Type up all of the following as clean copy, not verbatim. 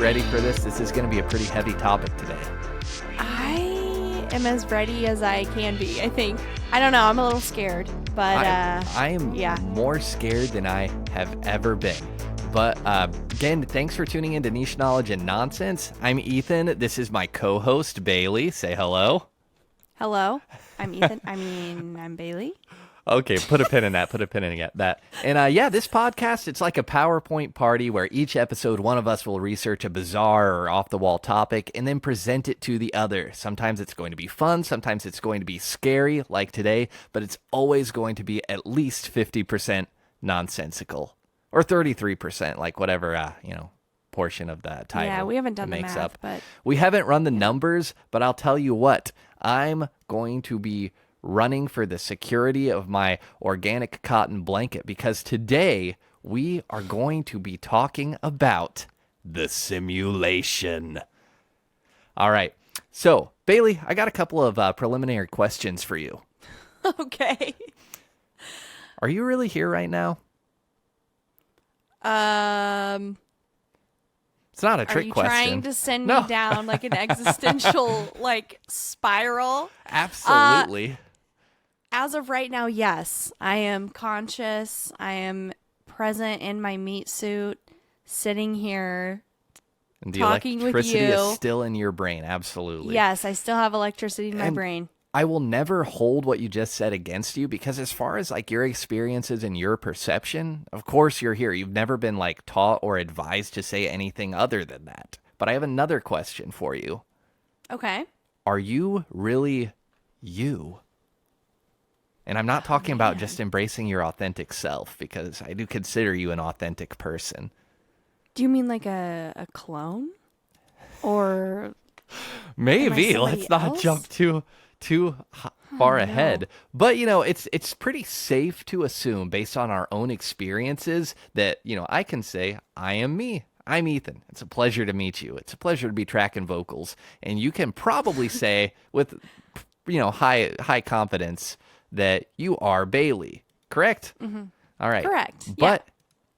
ready for this? This is going to be a pretty heavy topic today. I am as ready as I can be, I think. I don't know. I'm a little scared, but I am more scared than I have ever been. But again, thanks for tuning in to Niche Knowledge and Nonsense. I'm Ethan. This is my co-host, Bailey. Say hello. Hello. I'm Ethan. I'm Bailey. Okay, put a pin in that. And this podcast, it's like a PowerPoint party where each episode, one of us will research a bizarre or off-the-wall topic and then present it to the other. Sometimes it's going to be fun. Sometimes it's going to be scary, like today. But it's always going to be at least 50% nonsensical. Or 33%, like whatever, portion of that title. Yeah, we haven't done the makes math, up. but We haven't run the numbers, but I'll tell you what. I'm going to be running for the security of my organic cotton blanket because today we are going to be talking about the simulation. All right. So, Bailey, I got a couple of preliminary questions for you. Okay. Are you really here right now? It's not a trick question. Are you trying to send me down like an existential spiral? Absolutely. As of right now, yes. I am conscious. I am present in my meat suit, sitting here, and the talking with electricity you. is still in your brain. Absolutely. Yes, I still have electricity in my brain. I will never hold what you just said against you because as far as your experiences and your perception, of course you're here. You've never been taught or advised to say anything other than that. But I have another question for you. Okay. Are you really you? And I'm not talking about just embracing your authentic self because I do consider you an authentic person. Do you mean like a clone? Or maybe. Let's not jump too far ahead. But, it's pretty safe to assume based on our own experiences that, I can say, I am me. I'm Ethan. It's a pleasure to meet you. It's a pleasure to be tracking vocals. And you can probably say with, high confidence that you are Bailey. Correct? Mm-hmm. All right. Correct. But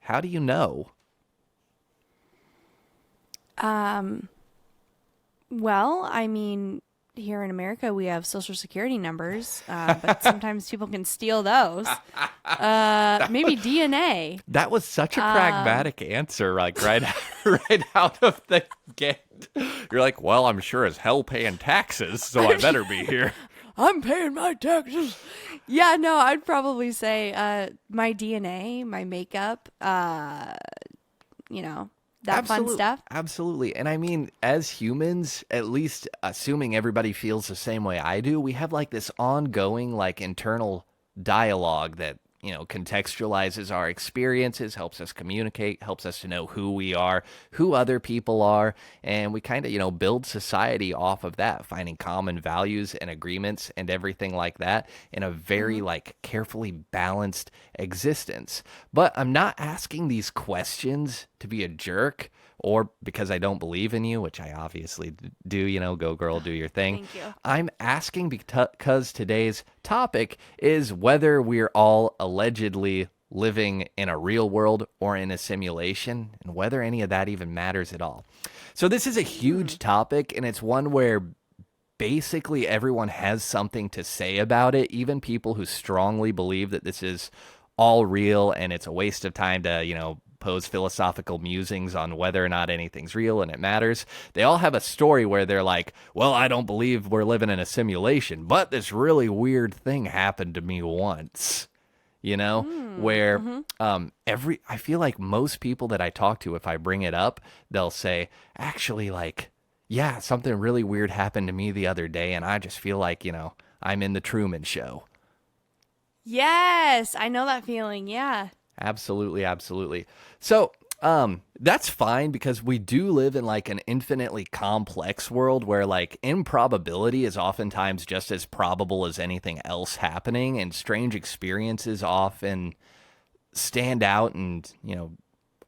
how do you know? Well, here in America, we have Social Security numbers, but sometimes people can steal those. Maybe DNA. That was such a pragmatic answer, right out of the gate. You're like, well, I'm sure as hell paying taxes, so I better be here. I'm paying my taxes. Yeah, no, I'd probably say my DNA, my makeup, fun stuff. Absolutely. And as humans, at least assuming everybody feels the same way I do, we have this ongoing internal dialogue that, contextualizes our experiences, helps us communicate, helps us to know who we are, who other people are, and we kind of, build society off of that, finding common values and agreements and everything like that in a very carefully balanced existence. But I'm not asking these questions to be a jerk or because I don't believe in you, which I obviously do, go girl, do your thing. Thank you. I'm asking because today's topic is whether we're all allegedly living in a real world or in a simulation, and whether any of that even matters at all. So this is a huge topic, and it's one where basically everyone has something to say about it, even people who strongly believe that this is all real and it's a waste of time to, pose philosophical musings on whether or not anything's real and it matters. They all have a story where they're like, well, I don't believe we're living in a simulation, but this really weird thing happened to me once, where I feel like most people that I talk to, if I bring it up, they'll say, actually, yeah, something really weird happened to me the other day, and I just feel like, I'm in the Truman Show. Yes, I know that feeling, yeah. Absolutely. So, that's fine because we do live in an infinitely complex world where improbability is oftentimes just as probable as anything else happening, and strange experiences often stand out and,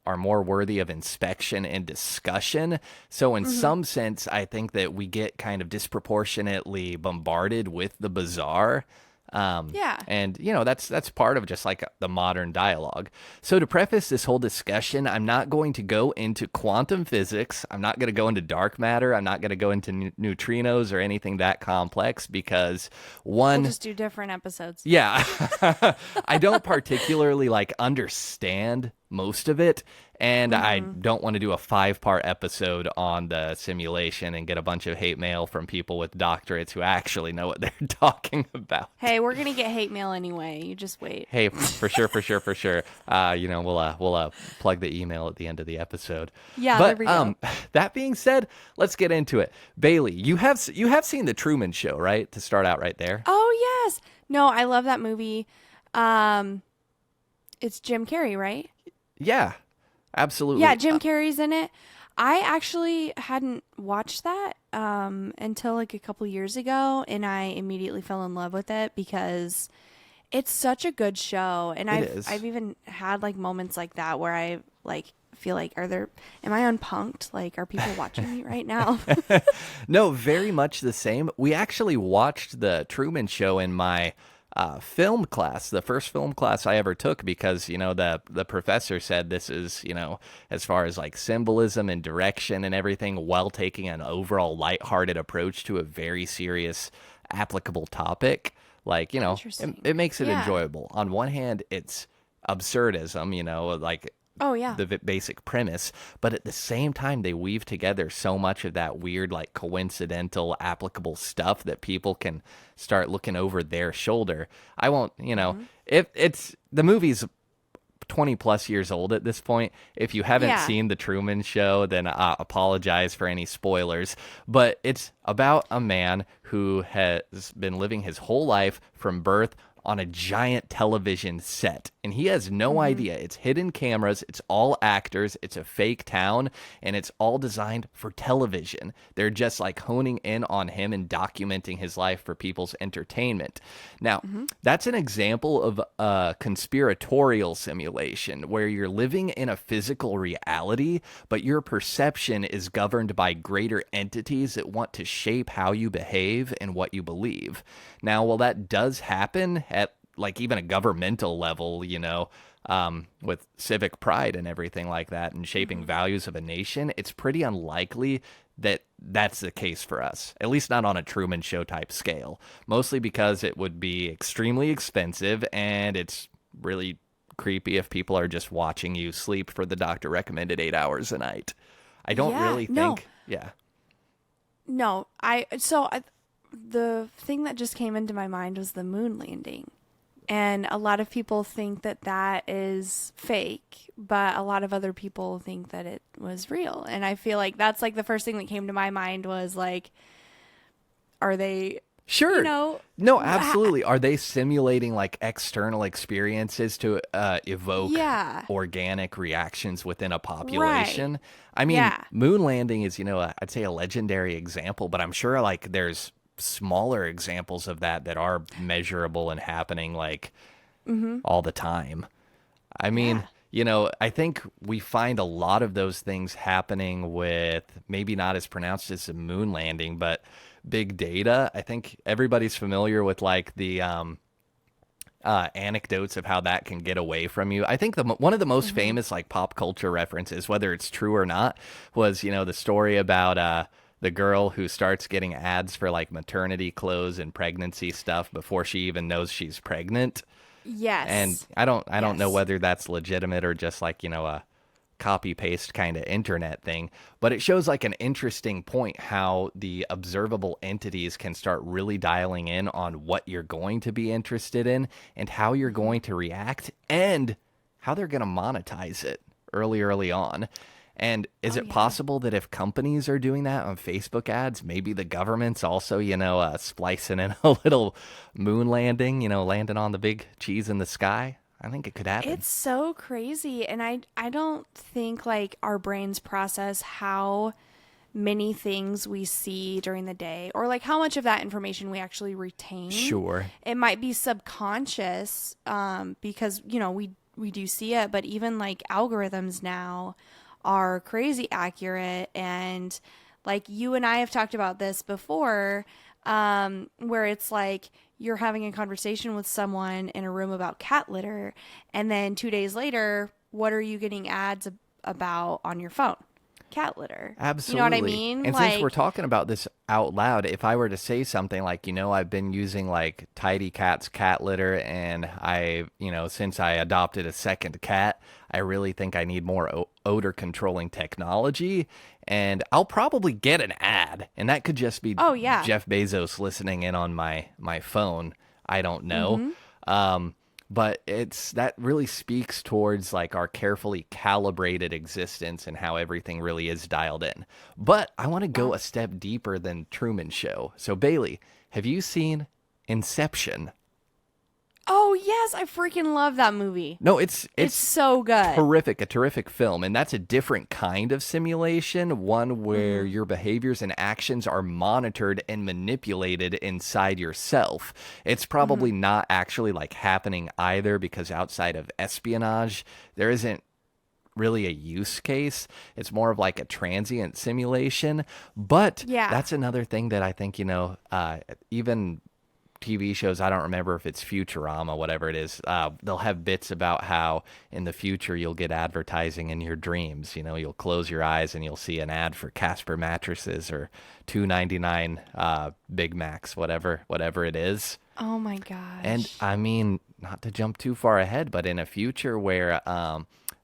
are more worthy of inspection and discussion. So in some sense, I think that we get kind of disproportionately bombarded with the bizarre. Yeah. And that's part of just like the modern dialogue. So to preface this whole discussion, I'm not going to go into quantum physics. I'm not going to go into dark matter. I'm not going to go into neutrinos or anything that complex because We'll one, just do different episodes. yeah, I don't particularly like understand most of it, and I don't want to do a 5-part episode on the simulation and get a bunch of hate mail from people with doctorates who actually know what they're talking about. Hey, we're gonna get hate mail anyway. You just wait. Hey, for sure, for sure, for sure. We'll plug the email at the end of the episode. Yeah, But there we go. that being said, let's get into it. Bailey, you have seen the Truman Show, right? To start out right there. Oh yes. No, I love that movie. It's Jim Carrey, right? Yeah, absolutely. Yeah, Jim Carrey's in it. I actually hadn't watched that until like a couple years ago, and I immediately fell in love with it because it's such a good show. And is. I've even had like moments like that where I like feel like, am I unpunked? Like, are people watching me right now? No, very much the same. We actually watched the Truman Show in my film class, the first film class I ever took, because the professor said this is as far as like symbolism and direction and everything, while taking an overall lighthearted approach to a very serious applicable topic. Like Interesting. it makes it Yeah. enjoyable. On one hand, it's absurdism, like Oh yeah. the basic premise, but at the same time they weave together so much of that weird like coincidental applicable stuff that people can start looking over their shoulder. I won't, if it's the movie's 20 plus years old at this point. If you haven't Yeah. seen the Truman Show, then apologize for any spoilers, but it's about a man who has been living his whole life from birth on a giant television set, and he has no idea. It's hidden cameras, it's all actors, it's a fake town, and it's all designed for television. They're just like honing in on him and documenting his life for people's entertainment. Now, that's an example of a conspiratorial simulation where you're living in a physical reality, but your perception is governed by greater entities that want to shape how you behave and what you believe. Now, while that does happen at like even a governmental level, with civic pride and everything like that and shaping values of a nation, it's pretty unlikely that that's the case for us, at least not on a Truman Show type scale, mostly because it would be extremely expensive and it's really creepy if people are just watching you sleep for the doctor recommended 8 hours a night. I don't Yeah, really no. think, yeah. No, the thing that just came into my mind was the moon landing. And a lot of people think that that is fake, but a lot of other people think that it was real. And I feel like that's like the first thing that came to my mind was like, are they, Sure. no, absolutely. Are they simulating like external experiences to evoke Yeah. organic reactions within a population? I mean, Yeah. moon landing is, I'd say a legendary example, but I'm sure like there's smaller examples of that are measurable and happening like all the time. I mean, I think we find a lot of those things happening with maybe not as pronounced as the moon landing, but big data. I think everybody's familiar with like the anecdotes of how that can get away from you. I think one of the most famous like pop culture references, whether it's true or not, was the story about the girl who starts getting ads for like maternity clothes and pregnancy stuff before she even knows she's pregnant. Yes. And I don't know Yes. whether that's legitimate or just like, a copy paste kind of internet thing, but it shows like an interesting point how the observable entities can start really dialing in on what you're going to be interested in and how you're going to react and how they're going to monetize it early on. And is it possible that if companies are doing that on Facebook ads, maybe the government's also, splicing in a little moon landing, landing on the big cheese in the sky? I think it could happen. It's so crazy. And I don't think like our brains process how many things we see during the day or like how much of that information we actually retain. Sure. It might be subconscious because, we do see it, but even like algorithms now are crazy accurate. And like you and I have talked about this before, where it's like you're having a conversation with someone in a room about cat litter, and then 2 days later, what are you getting ads about on your phone? Cat litter. You know what I Absolutely. mean? And since we're Like, talking about this out loud, if I were to say something like, I've been using like Tidy Cat's cat litter and since I adopted a second cat, I really think I need more odor controlling technology. And I'll probably get an ad. And that could just be oh yeah. Jeff Bezos listening in on my phone. I don't know. Mm-hmm. Um, but it's that really speaks towards like our carefully calibrated existence and how everything really is dialed in. But I want to go Wow. a step deeper than Truman Show. So Bailey, have you seen Inception? Oh yes, I freaking love that movie. No, it's It's it's so good. terrific, a terrific film, and that's a different kind of simulation, one where Mm-hmm. your behaviors and actions are monitored and manipulated inside yourself. It's Mm-hmm. probably not actually like happening either because outside of espionage, there isn't really a use case. It's more of like a transient simulation, but Yeah. that's another thing that I think, even TV shows, I don't remember if it's Futurama, whatever it is, they'll have bits about how in the future you'll get advertising in your dreams. You'll close your eyes and you'll see an ad for Casper mattresses or 2.99 Big Macs, whatever it is. Oh my And gosh. I mean, not to jump too far ahead, but in a future where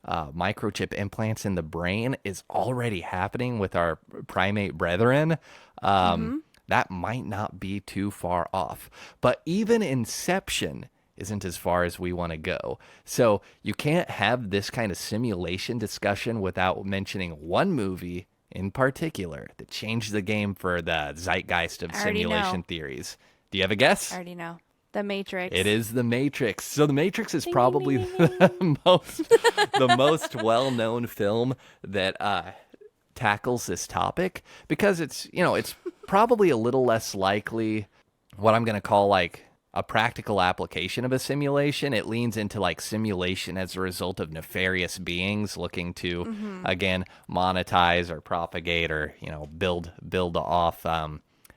microchip implants in the brain is already happening with our primate brethren, Mm-hmm. that might not be too far off. But even Inception isn't as far as we want to go. So you can't have this kind of simulation discussion without mentioning one movie in particular that changed the game for the zeitgeist of I already simulation know. theories. Do you have a I guess? already know. The It Matrix. is The Matrix. So The Matrix is Ding ding probably ding ding ding. the most well-known film that tackles this topic because it's probably a little less likely what I'm going to call like a practical application of a simulation. It leans into like simulation as a result of nefarious beings looking to Mm-hmm. again monetize or propagate or build off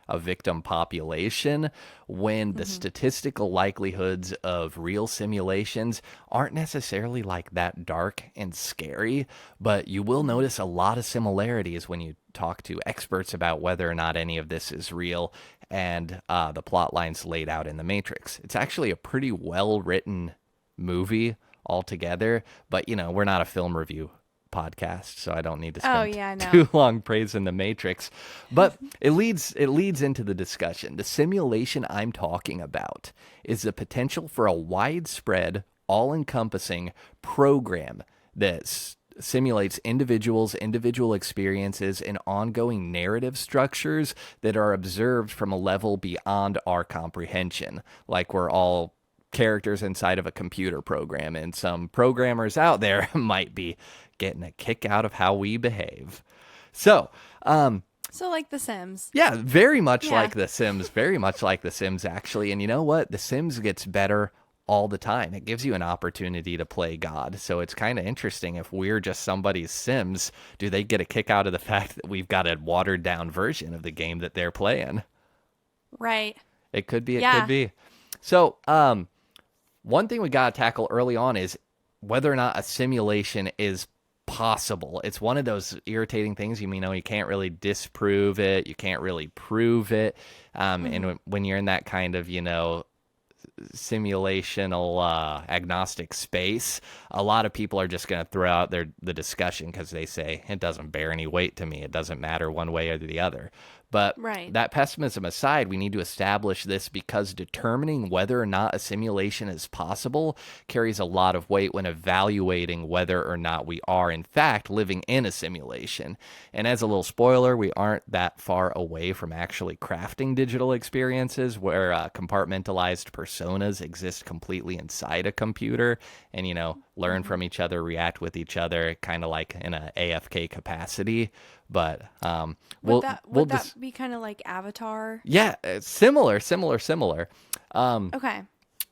a victim population when the Mm-hmm. statistical likelihoods of real simulations aren't necessarily like that dark and scary, but you will Mm-hmm. notice a lot of similarities when you talk to experts about whether or not any of this is real and the plot lines laid out in The Matrix. It's actually a pretty well written movie altogether, but we're not a film review podcast, so I don't need to Oh spend yeah, I know. too long praising the Matrix. But it leads into the discussion. The simulation I'm talking about is the potential for a widespread, all-encompassing program that simulates individual experiences, and ongoing narrative structures that are observed from a level beyond our comprehension. Like we're all characters inside of a computer program, and some programmers out there might be getting a kick out of how we behave. So, So like The Sims. yeah, very much Yeah. like The Sims, very much like The Sims, actually. And you know what? The Sims gets better all the time. It gives you an opportunity to play God. So it's kind of interesting if we're just somebody's Sims, do they get a kick out of the fact that we've got a watered down version of the game that they're playing? Right. It could be, it could Yeah. be. So, one thing we got to tackle early on is whether or not a simulation is possible. It's one of those irritating things. You can't really disprove it. You can't really prove it. And Mm-hmm. when you're in that kind of, simulational agnostic space, a lot of people are just going to throw out the discussion because they say it doesn't bear any weight to me. It doesn't matter one way or the other. But Right. that pessimism aside, we need to establish this because determining whether or not a simulation is possible carries a lot of weight when evaluating whether or not we are, in fact, living in a simulation. And as a little spoiler, we aren't that far away from actually crafting digital experiences where compartmentalized personas exist completely inside a computer and, learn from each other, react with each other, kind of like in a AFK capacity. But Would we'll that just be kind of like Avatar? yeah, similar. Okay.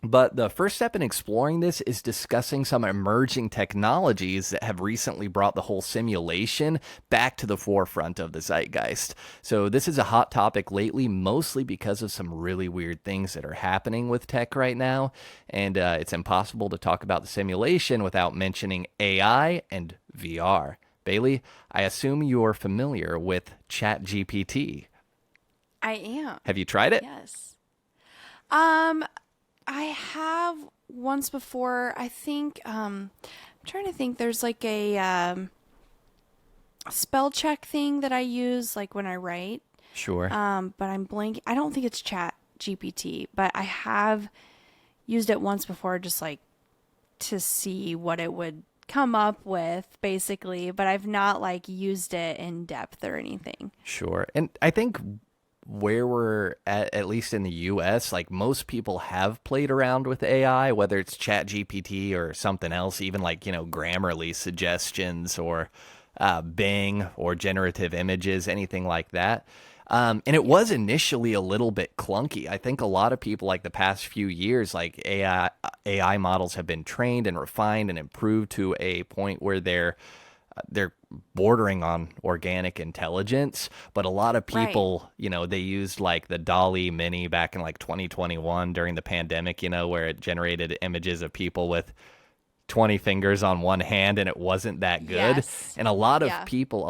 But the first step in exploring this is discussing some emerging technologies that have recently brought the whole simulation back to the forefront of the zeitgeist. So, this is a hot topic lately, mostly because of some really weird things that are happening with tech right now. And it's impossible to talk about the simulation without mentioning AI and VR. Bailey, I assume you're familiar with ChatGPT. I am. Have you tried it? Yes. Um, I have once before. I think I'm trying to think there's like a spell check thing that I use like when I write. Sure. But I'm blanking. I don't think it's Chat GPT, but I have used it once before just like to see what it would come up with basically, but I've not like used it in depth or anything. Sure. And I think where we're at least in the US, like most people have played around with AI, whether it's Chat GPT or something else, even like, Grammarly suggestions or Bing or generative images, anything like that. And it was initially a little bit clunky. I think a lot of people, like the past few years, like AI models have been trained and refined and improved to a point where they're bordering on organic intelligence. But a lot of Right. people, they used like the Dolly Mini back in like 2021 during the pandemic, where it generated images of people with 20 fingers on one hand and it wasn't that good. Yes. And Yeah. a lot of people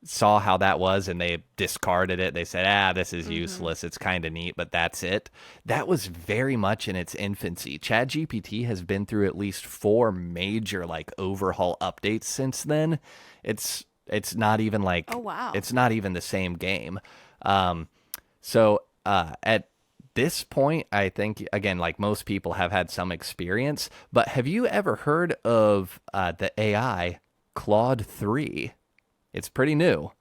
saw how that was and they discarded it. They said, this is Mm-hmm. useless. It's kind of neat, but that's it. That was very much in its infancy. ChatGPT has been through at least four major like overhaul updates since then. It's not even Oh like wow. it's not even the same game. So at this point, I think again, like most people have had some experience, but have you ever heard of the AI Claude 3? It's pretty new.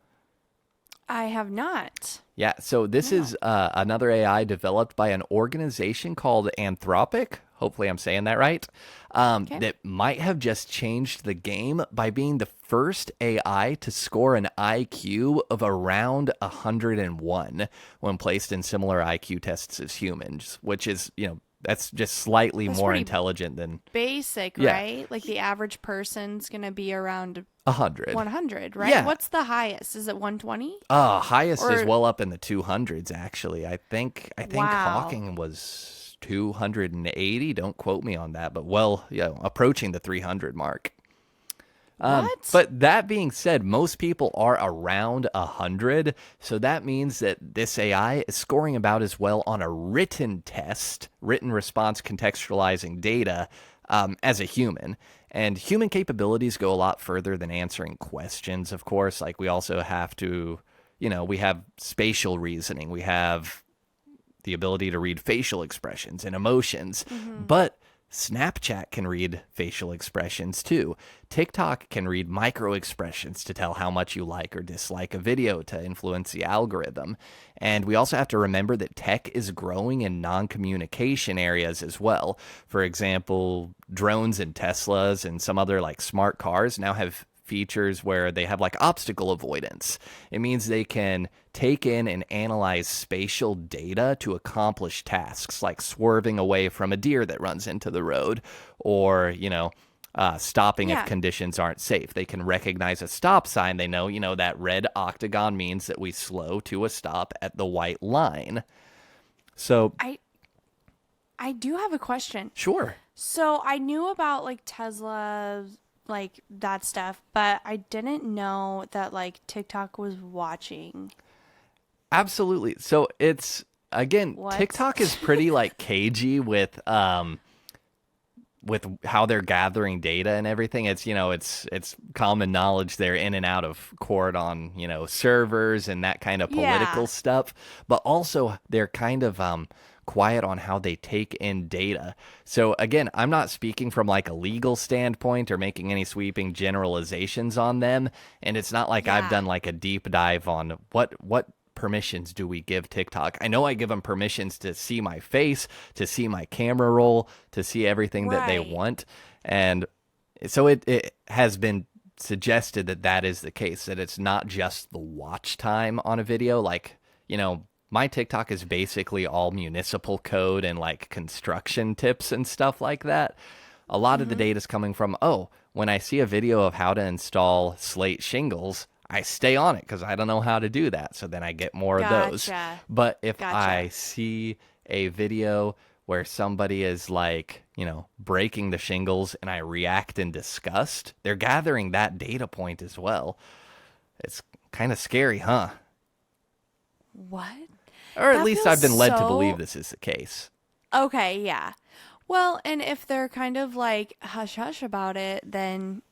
I have not. Yeah, so this No. is another AI developed by an organization called Anthropic. Hopefully, I'm saying that right. Okay. That might have just changed the game by being the first AI to score an IQ of around 101 when placed in similar IQ tests as humans, which is, that's just slightly That's more pretty intelligent than, basic, yeah, right? Like the average person's going to be around 100. 100, right? Yeah. What's the highest? Is it 120? Highest is Or well up in the 200s actually. I think wow. Hawking was 280. Don't quote me on that, but well, approaching the 300 mark. What? But that being said, most people are around 100, so that means that this AI is scoring about as well on a written test, written response contextualizing data, as a human. And human capabilities go a lot further than answering questions, of course. Like, we also have to, we have spatial reasoning, we have the ability to read facial expressions and emotions. Mm-hmm. But Snapchat can read facial expressions too. TikTok can read micro expressions to tell how much you like or dislike a video to influence the algorithm. And we also have to remember that tech is growing in non communication areas as well. For example, drones and Teslas and some other like smart cars now have features where they have like obstacle avoidance. It means they can take in and analyze spatial data to accomplish tasks like swerving away from a deer that runs into the road or, stopping if Yeah. conditions aren't safe. They can recognize a stop sign. They know, that red octagon means that we slow to a stop at the white line. So, I I do have a question. sure. So I knew about like Tesla, like that stuff, but I didn't know that like TikTok was watching. Absolutely. So it's again, What? TikTok is pretty like cagey with how they're gathering data and everything. It's common knowledge they're in and out of court on, servers and that kind of political Yeah. stuff, but also they're kind of quiet on how they take in data. So again, I'm not speaking from like a legal standpoint or making any sweeping generalizations on them, and it's not like I've Yeah. done like a deep dive on what permissions do we give TikTok? I know I give them permissions to see my face, to see my camera roll, to see everything that they Right. want. And so it has been suggested that that is the case, that it's not just the watch time on a video. Like, my TikTok is basically all municipal code and like construction tips and stuff like that. A lot of the data is coming from, oh, when I see a video of how to install slate shingles, I stay on it because I don't know how to do that. So then I get more of those. Gotcha. But if I Gotcha. see a video where somebody is like, breaking the shingles and I react in disgust, they're gathering that data point as well. It's kind of scary, huh? What? Or at That least feels I've been led to believe so this is the case. okay, yeah. Well, and if they're kind of like hush hush about it, then,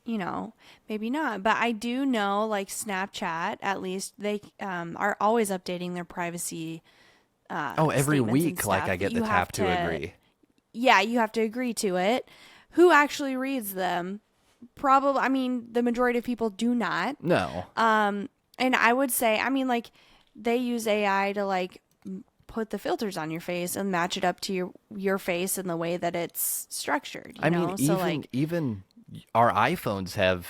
maybe not. But I do know, like Snapchat, at least they are always updating their privacy Oh, every statements and week, like stuff. I get the You have tap to agree. yeah, you have to agree to it. Who actually reads them? Probably, I mean, the majority of people do not. No. And I would say, I mean, like, they use AI to like put the filters on your face and match it up to your face in the way that it's structured, I mean, So even like, even our iPhones have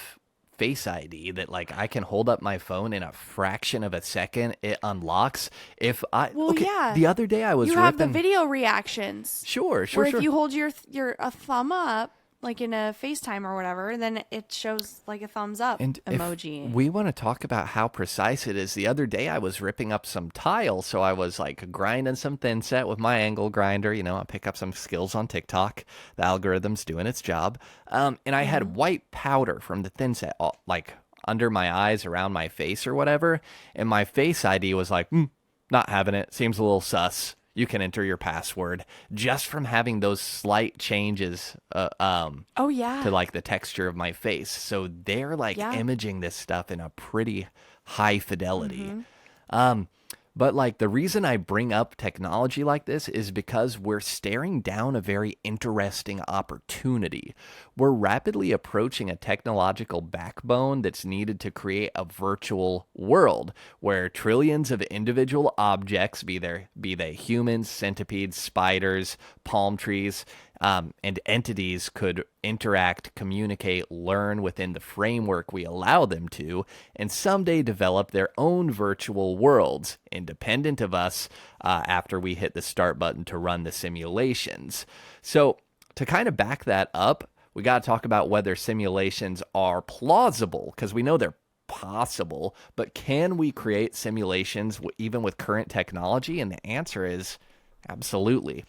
Face ID that like I can hold up my phone in a fraction of a second, it unlocks. If I well, okay, yeah, the other day I was you have the ripping. video reactions Sure, where sure, if sure. you hold your a thumb up, like in a FaceTime or whatever, then it shows like a thumbs up And if emoji. we want to talk about how precise it is, the other day I was ripping up some tile, so I was like grinding some thin set with my angle grinder. I pick up some skills on TikTok. The algorithm's doing its job. And I had white powder from the thin set, like under my eyes, around my face or whatever. And my Face ID was like, not having it. Seems a little sus. You can enter your password just from having those slight changes. Oh To yeah, like the texture of my face. So they're like yeah. imaging this stuff in a pretty high fidelity. Um, but like the reason I bring up technology like this is because we're staring down a very interesting opportunity. We're rapidly approaching a technological backbone that's needed to create a virtual world where trillions of individual objects, be they humans, centipedes, spiders, palm trees, and entities could interact, communicate, learn within the framework we allow them to, and someday develop their own virtual worlds, independent of us, after we hit the start button to run the simulations. So, to kind of back that up, we got to talk about whether simulations are plausible, because we know they're possible, but can we create simulations even with current technology? And the answer is absolutely.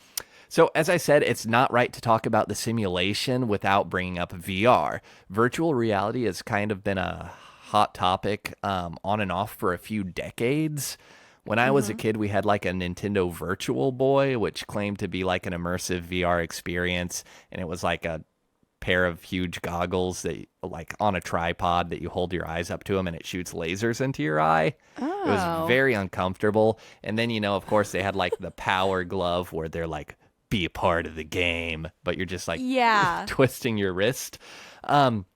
So, as I said, it's not right to talk about the simulation without bringing up VR. Virtual reality has kind of been a hot topic on and off for a few decades. When I was a kid, we had like a Nintendo Virtual Boy, which claimed to be like an immersive VR experience. And it was like a pair of huge goggles that like on a tripod that you hold your eyes up to them and it shoots lasers into your eye. It was Oh very uncomfortable. And then, of course, they had like the power glove where they're like, be a part of the game, but you're just like yeah. twisting your wrist.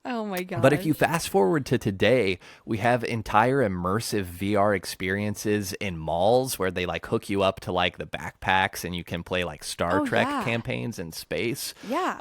Oh my But if you gosh. fast forward to today, we have entire immersive VR experiences in malls where they like hook you up to like the backpacks and you can play like Star Oh Trek yeah. campaigns in space, Yeah.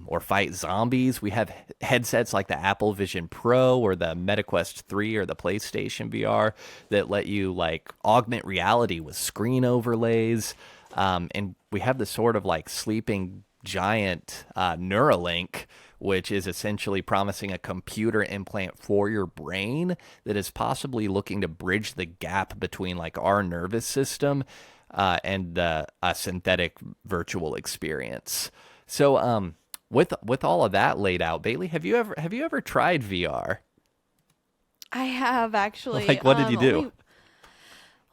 or fight zombies. We have headsets like the Apple Vision Pro or the MetaQuest 3 or the PlayStation VR that let you like augment reality with screen overlays. And we have the sort of like sleeping giant Neuralink, which is essentially promising a computer implant for your brain that is possibly looking to bridge the gap between like our nervous system and a synthetic virtual experience. So, with all of that laid out, Bailey, have you ever tried VR? I have actually. Like, what did you do?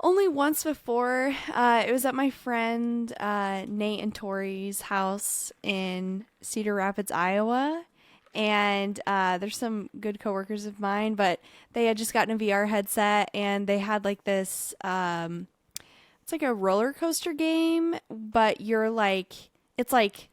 Only once before. It was at my friend Nate and Tori's house in Cedar Rapids, Iowa. And there's some good coworkers of mine, but they had just gotten a VR headset and they had like this it's like a roller coaster game, but it's like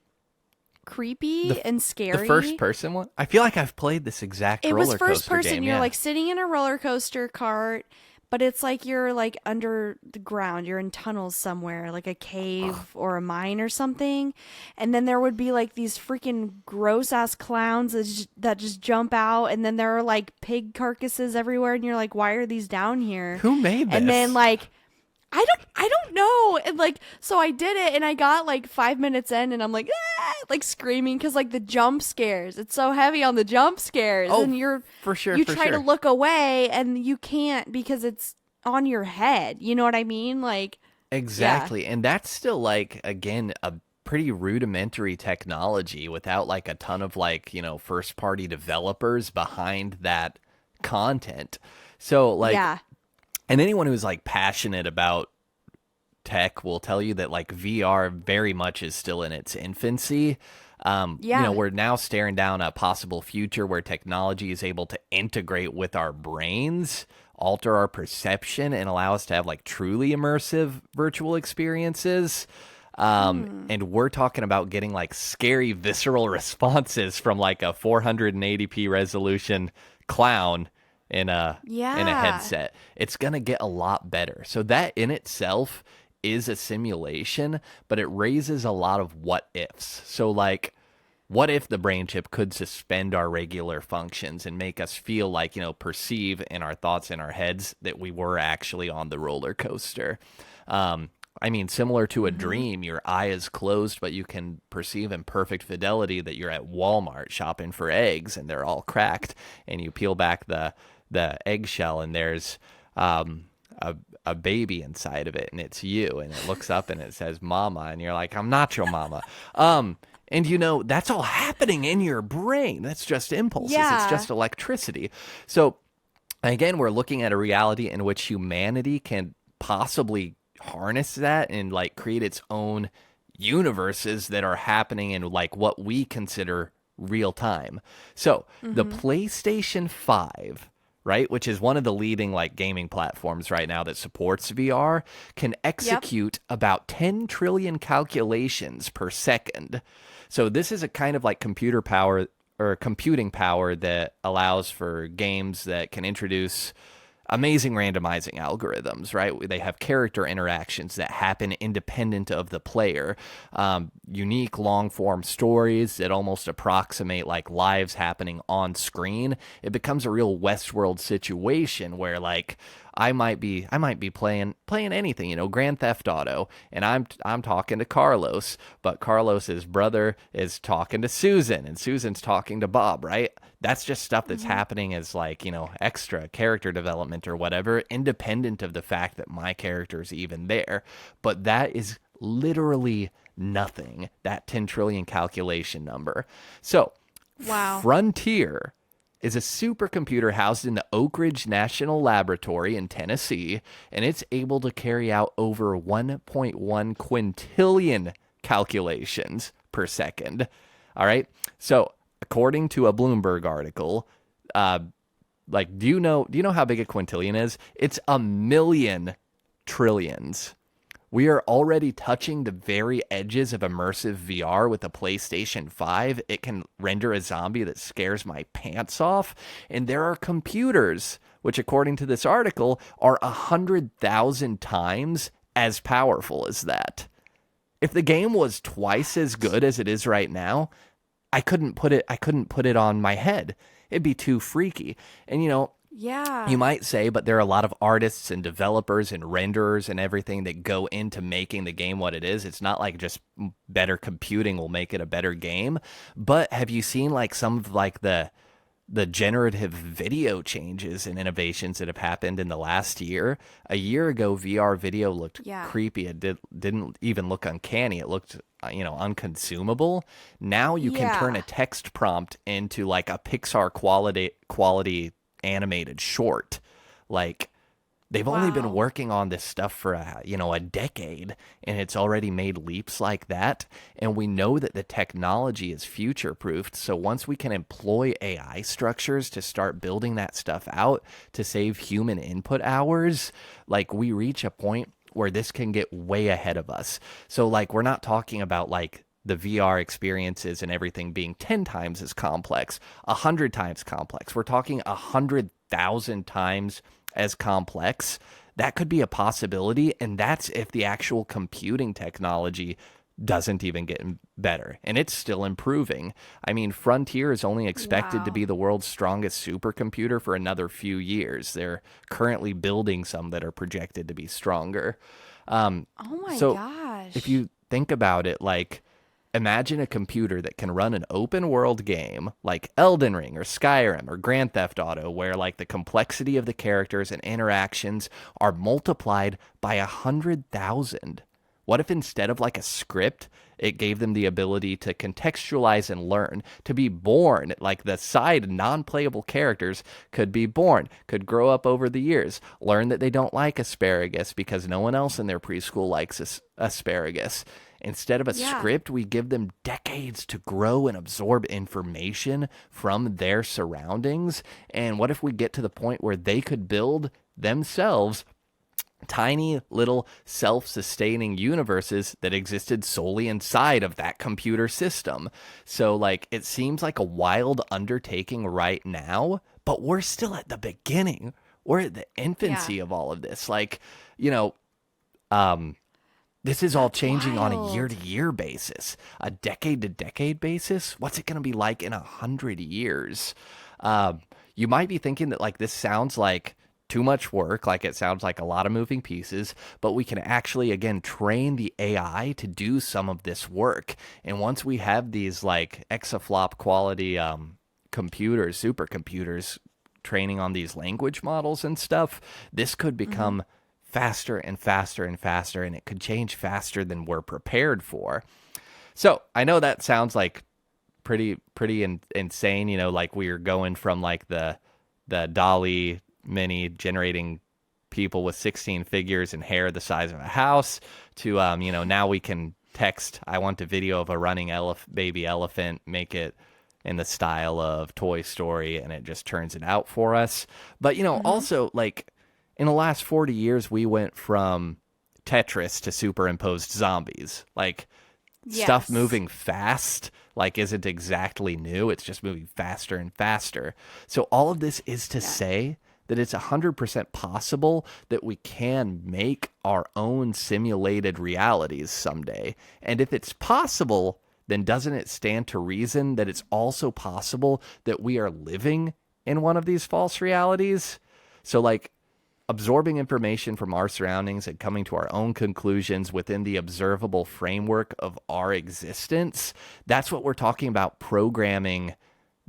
creepy The, and the scary. first person one? I feel like I've played this exact It roller was first coaster person. game. You're Yeah. like sitting in a roller coaster cart, but it's like you're like under the ground. You're in tunnels somewhere, like a cave or a mine or something. And then there would be like these freaking gross ass clowns that just jump out. And then there are like pig carcasses everywhere. And you're like, why are these down here? Who made this? And then like, I I don't know. And like, so I did it and I got like 5 minutes in and I'm like, ah, like screaming because like the jump scares. It's so heavy on the jump scares. Oh, And for sure, you for try to sure. look away and you can't because it's on your head. You know what I mean? Like, yeah. Exactly. And that's still like again a pretty rudimentary technology without like a ton of like, first party developers behind that content. So like Yeah. and anyone who's like passionate about tech will tell you that like VR very much is still in its infancy. Yeah. We're now staring down a possible future where technology is able to integrate with our brains, alter our perception, and allow us to have like truly immersive virtual experiences. And we're talking about getting like scary visceral responses from like a 480p resolution clown in a Yeah. headset. It's going to get a lot better. So that in itself is a simulation, but it raises a lot of what ifs. So like what if the brain chip could suspend our regular functions and make us feel like, perceive in our thoughts in our heads that we were actually on the roller coaster? I mean, similar to a dream, your eye is closed, but you can perceive in perfect fidelity that you're at Walmart shopping for eggs and they're all cracked, and you peel back the eggshell and there's a baby inside of it, and it's you, and it looks up and it says mama, and you're like, I'm not your mama. And that's all happening in your brain. That's just impulses. It's Yeah. just electricity. So again, we're looking at a reality in which humanity can possibly harness that and like create its own universes that are happening in like what we consider real time. So the PlayStation 5, right, which is one of the leading like gaming platforms right now that supports VR, can Yep. execute about 10 trillion calculations per second. So this is a kind of like computer power or computing power that allows for games that can introduce amazing randomizing algorithms, right? They have character interactions that happen independent of the player, unique long form stories that almost approximate like lives happening on screen. It becomes a real Westworld situation where like I might be playing anything, Grand Theft Auto, and I'm talking to Carlos, but Carlos's brother is talking to Susan, and Susan's talking to Bob, right? That's just stuff that's happening as like, extra character development or whatever, independent of the fact that my character is even there. But that is literally nothing, that 10 trillion calculation number. So, Wow. Frontier is a supercomputer housed in the Oak Ridge National Laboratory in Tennessee, and it's able to carry out over 1.1 quintillion calculations per second. All right. So, according to a Bloomberg article, uh, like, do you know how big a quintillion is? It's a million trillions. We are already touching the very edges of immersive VR with the PlayStation 5. It can render a zombie that scares my pants off. And there are computers, which, according to this article, are 100,000 times as powerful as that. If the game was twice as good as it is right now, I couldn't put it on my head. It'd be too freaky. And you Yeah. might say, but there are a lot of artists and developers and renderers and everything that go into making the game what it is. It's not like just better computing will make it a better game. But have you seen like some of like the generative video changes and innovations that have happened in the last year? A year ago, VR video looked Yeah. creepy. It didn't even look uncanny. It looked unconsumable. Now you can turn a Yeah. text prompt into like a Pixar quality animated short. Like they've only been Wow. working on this stuff for a decade, and it's already made leaps like that. And we know that the technology is future proofed. So once we can employ AI structures to start building that stuff out to save human input hours, like we reach a point where this can get way ahead of us. So like we're not talking about like the VR experiences and everything being 10 times as complex, 100 times complex. We're talking 100,000 times as complex. That could be a possibility. And that's if the actual computing technology doesn't even get better, and it's still improving. I mean, Frontier is only expected to Wow. be the world's strongest supercomputer for another few years. They're currently building some that are projected to be stronger. Oh my So if gosh. you think about it, like, imagine a computer that can run an open world game like Elden Ring or Skyrim or Grand Theft Auto, where like the complexity of the characters and interactions are multiplied by 100,000. What if instead of like a script, it gave them the ability to contextualize and learn, to be born, like the side non playable characters could be born, could grow up over the years, learn that they don't like asparagus because no one else in their preschool likes asparagus. Instead of a Yeah. script, we give them decades to grow and absorb information from their surroundings. And what if we get to the point where they could build themselves tiny little self-sustaining universes that existed solely inside of that computer system? So like it seems like a wild undertaking right now, but we're still at the beginning. We're at the Yeah. infancy of all of this. Like, you know, um this is all That's changing on a year to wild. year basis, a decade to decade basis. What's it going to be like in 100 years? Um, you might be thinking that like this sounds like too much work, like it sounds like a lot of moving pieces, but we can actually again train the AI to do some of this work. And once we have these like exaflop quality computers, supercomputers training on these language models and stuff, this could Hmm. become faster and faster and faster, and it could change faster than we're prepared for. So I know that sounds like insane. You know, like we're going from like the Dolly Mini generating people with 16 figures and hair the size of a house to now we can text, I want a video of a running baby elephant, make it in the style of Toy Story, and it just turns it out for us. But Hmm. also like in the last 40 years we went from Tetris to superimposed zombies. Like stuff Yes. moving fast like isn't exactly new. It's just moving faster and faster. So all of this is to Yeah. say that it's 100% possible that we can make our own simulated realities someday. And if it's possible, then doesn't it stand to reason that it's also possible that we are living in one of these false realities? So like absorbing information from our surroundings and coming to our own conclusions within the observable framework of our existence. That's what we're talking about programming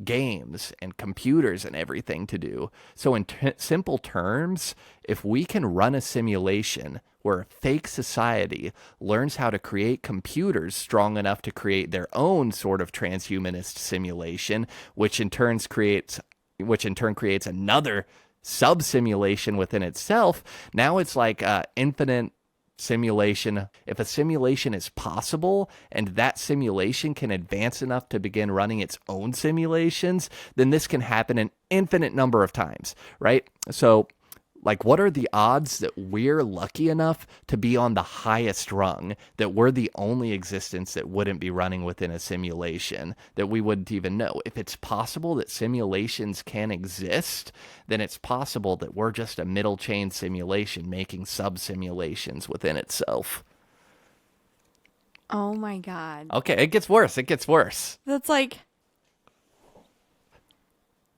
games and computers and everything to do. So, in simple terms, if we can run a simulation where a fake society learns how to create computers strong enough to create their own sort of transhumanist simulation, which in turn creates another sub simulation within itself. Now it's like infinite simulation. If a simulation is possible and that simulation can advance enough to begin running its own simulations, then this can happen an infinite number of times, right? So like what are the odds that we're lucky enough to be on the highest rung, that we're the only existence that wouldn't be running within a simulation, that we wouldn't even know? If it's possible that simulations can exist, then it's possible that we're just a middle chain simulation making sub simulations within itself. Oh my God. Okay, it gets worse. It gets worse. That's like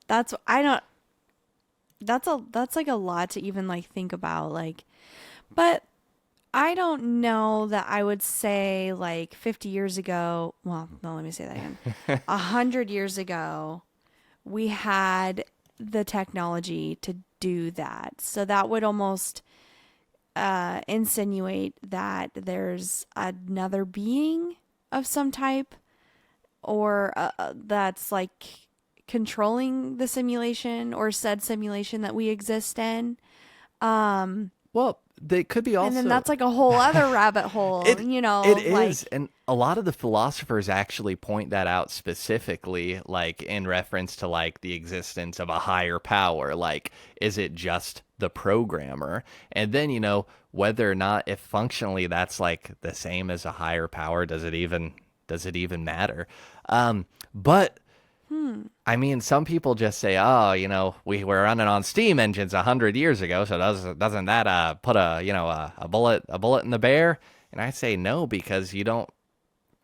that's I don't that's like a lot to even like think about, like, but I don't know that I would say like 50 years ago, well, no, let me say that again. 100 years ago, we had the technology to do that. So that would almost insinuate that there's another being of some type, or that's like controlling the simulation or said simulation that we exist in. Well, they could be And then also that's like a whole other rabbit hole, it it like, is, and a lot of the philosophers actually point that out specifically, like in reference to like the existence of a higher power. Like, is it just the programmer? And then whether or not, if functionally that's like the same as a higher power, does it even matter? But hmm, I mean, some people just say, "Oh, we were running on steam engines 100 years ago, so doesn't that put a bullet in the bear?" And I say no, because you don't.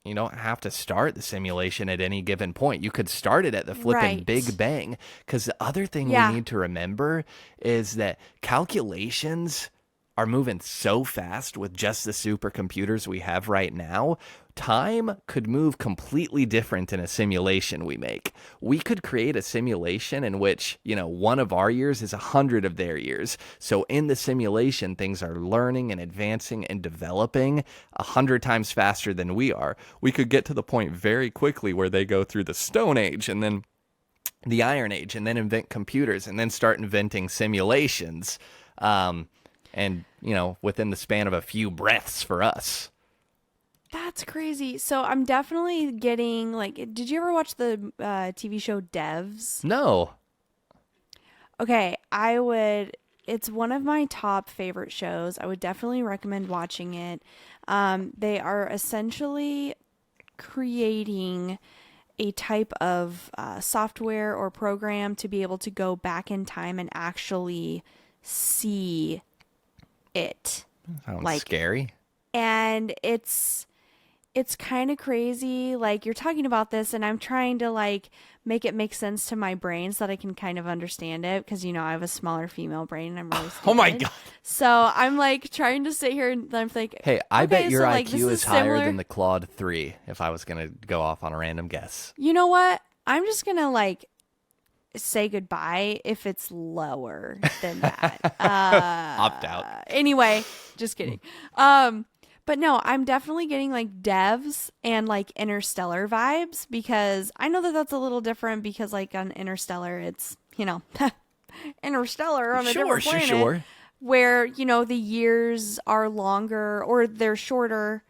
you don't have to start the simulation at any given point. You could start it at the flippin' Right. Big Bang. Because the other thing we Yeah. need to remember is that calculations are moving so fast with just the supercomputers we have right now. Time could move completely different in a simulation we make. We could create a simulation in which, one of our years is 100 of their years. So in the simulation, things are learning and advancing and developing 100 times faster than we are. We could get to the point very quickly where they go through the Stone Age and then the Iron Age and then invent computers and then start inventing simulations. And, within the span of a few breaths for us. That's crazy. So I'm definitely getting like, did you ever watch the TV show Devs? No. Okay, I would. It's one of my top favorite shows. I would definitely recommend watching it. They are essentially creating a type of software or program to be able to go back in time and actually see it. Sounds Like, scary. and it's kind of crazy. Like, you're talking about this and I'm trying to like make it make sense to my brain so that I can kind of understand it because I have a smaller female brain and I'm really stupid. Oh my God. So I'm like trying to sit here and I'm like, Hey, I bet your so, like, IQ this is higher similar. than the Claude 3 if I was going to go off on a random guess. You know what? I'm just gonna like say goodbye if it's lower than that. Opt out. Anyway, just kidding. But no, I'm definitely getting like Devs and like Interstellar vibes because I know that that's a little different because like on Interstellar, it's, Interstellar on a different planet Sure. where, the years are longer or they're shorter.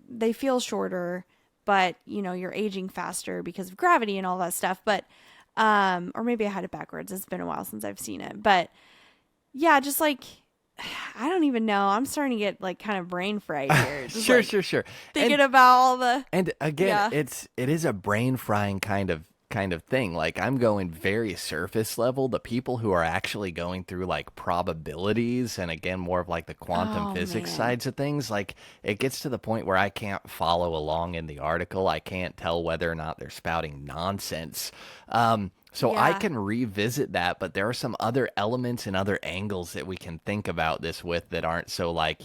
They feel shorter, but you're aging faster because of gravity and all that stuff. But, or maybe I had it backwards. It's been a while since I've seen it, but yeah, just like, I don't even know. I'm starting to get like kind of brain fright here. Just, Sure. Thinking about all the. And again, Yeah. it is a brain frying kind of thing. Like I'm going very surface level. The people who are actually going through like probabilities and again more of like the quantum Oh, physics man. sides of things, like it gets to the point where I can't follow along in the article. I can't tell whether or not they're spouting nonsense. So I Yeah. can revisit that, but there are some other elements and other angles that we can think about this with that aren't so like,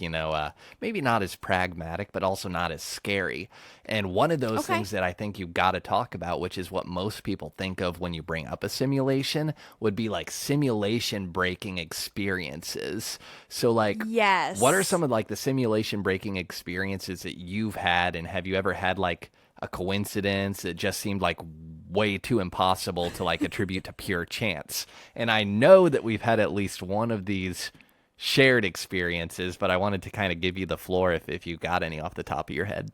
maybe not as pragmatic, but also not as scary. And one of those Okay. things that I think you got to talk about, which is what most people think of when you bring up a simulation, would be like simulation breaking experiences. So like, what are Yes. some of like the simulation breaking experiences that you've had, and have you ever had like a coincidence that just seemed like way too impossible to like attribute to pure chance? And I know that we've had at least one of these shared experiences, but I wanted to kind of give you the floor if you got any off the top of your head.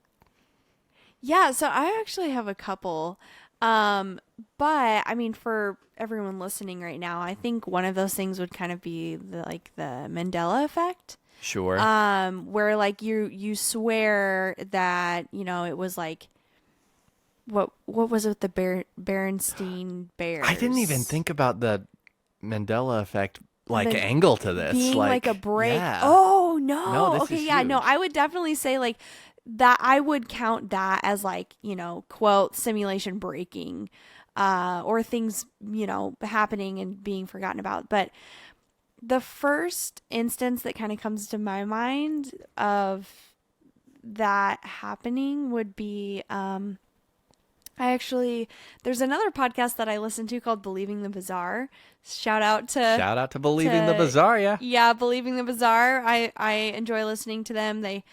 Yeah. So I actually have a couple. Um, but I mean, for everyone listening right now, I think one of those things would kind of be the Mandela effect. Sure. Where like you swear that, it was like what was it with the Berenstein Bears? I didn't even think about the Mandela effect like The angle to this. being like a break. Yeah. Oh No, no. this Okay, is yeah, no, huge. I would definitely say like that I would count that as like, quote simulation breaking or things, happening and being forgotten about. But the first instance that kind of comes to my mind of that happening would be there's another podcast that I listen to called Believing the Bizarre. Shout out to Shout out to Believing the Bizarre, yeah. yeah, Believing the Bizarre. I enjoy listening to them. They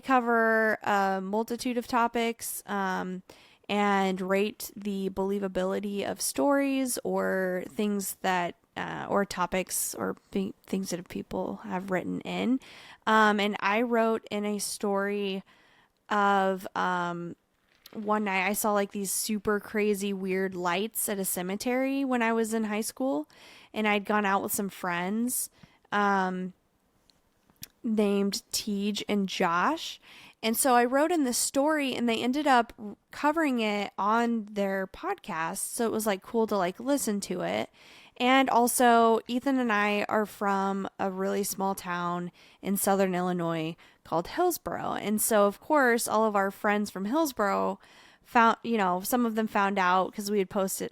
cover a multitude of topics and rate the believability of stories or things that or topics or things that people have written in. And I wrote in a story of one night I saw like these super crazy weird lights at a cemetery when I was in high school, and I'd gone out with some friends named Tej and Josh. And so I wrote in this story and they ended up covering it on their podcast. So it was like cool to like listen to it. And also, Ethan and I are from a really small town in southern Illinois called Hillsboro. And so, of course, all of our friends from Hillsboro found, some of them found out because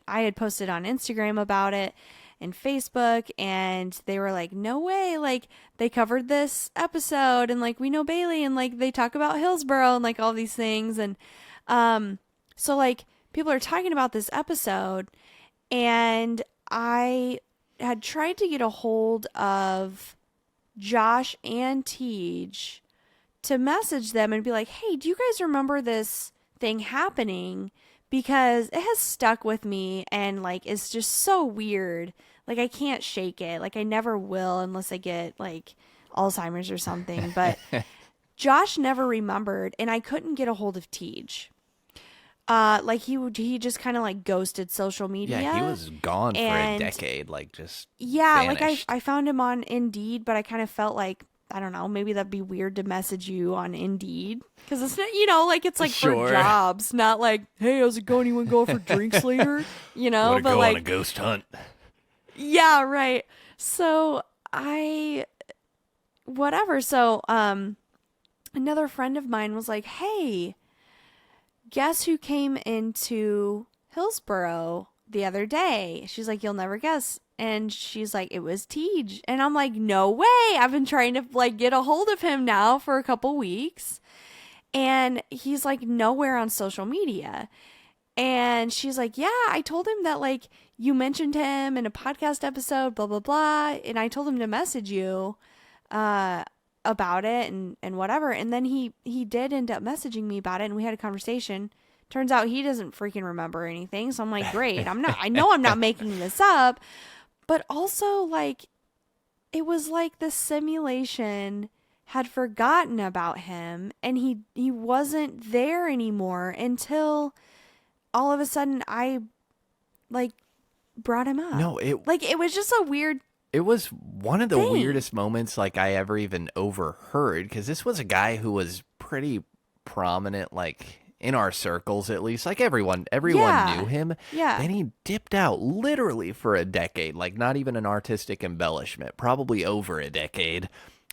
I had posted on Instagram about it and Facebook, and they were like, no way, like they covered this episode, and like we know Bailey, and like they talk about Hillsboro and like all these things. And so like people are talking about this episode, and I had tried to get a hold of Josh and Tej to message them and be like, hey, do you guys remember this thing happening? Because it has stuck with me, and like it's just so weird. Like I can't shake it. Like I never will unless I get like Alzheimer's or something. But Josh never remembered, and I couldn't get a hold of Tej. Like he just kind of like ghosted social media. Yeah, he was gone for a and decade, like just yeah, like vanished. I found him on Indeed, but I kind of felt like, I don't know, maybe that'd be weird to message you on Indeed because it's not, like it's like Sure. for jobs, not like, hey, how's it going? You want to go for drinks later? Wanna But go like on a ghost hunt. yeah, right. So whatever. So another friend of mine was like, hey, guess who came into Hillsboro the other day? She's like, you'll never guess. And she's like, it was Tej. And I'm like, no way. I've been trying to like get a hold of him now for a couple weeks. And he's like nowhere on social media. And she's like, yeah, I told him that like you mentioned him in a podcast episode, blah, blah, blah. And I told him to message you about it and whatever. And then he did end up messaging me about it, and we had a conversation. Turns out he doesn't freaking remember anything. So I'm like, great. I know I'm not making this up. But also, like, it was like the simulation had forgotten about him, and he wasn't there anymore until all of a sudden I like brought him up. No, it was just a weird it was one of the thing. weirdest moments like I ever even overheard, because this was a guy who was pretty prominent, like in our circles at least. Like everyone Yeah. knew him. Yeah. Then he dipped out literally for a decade, like not even an artistic embellishment, probably over a decade.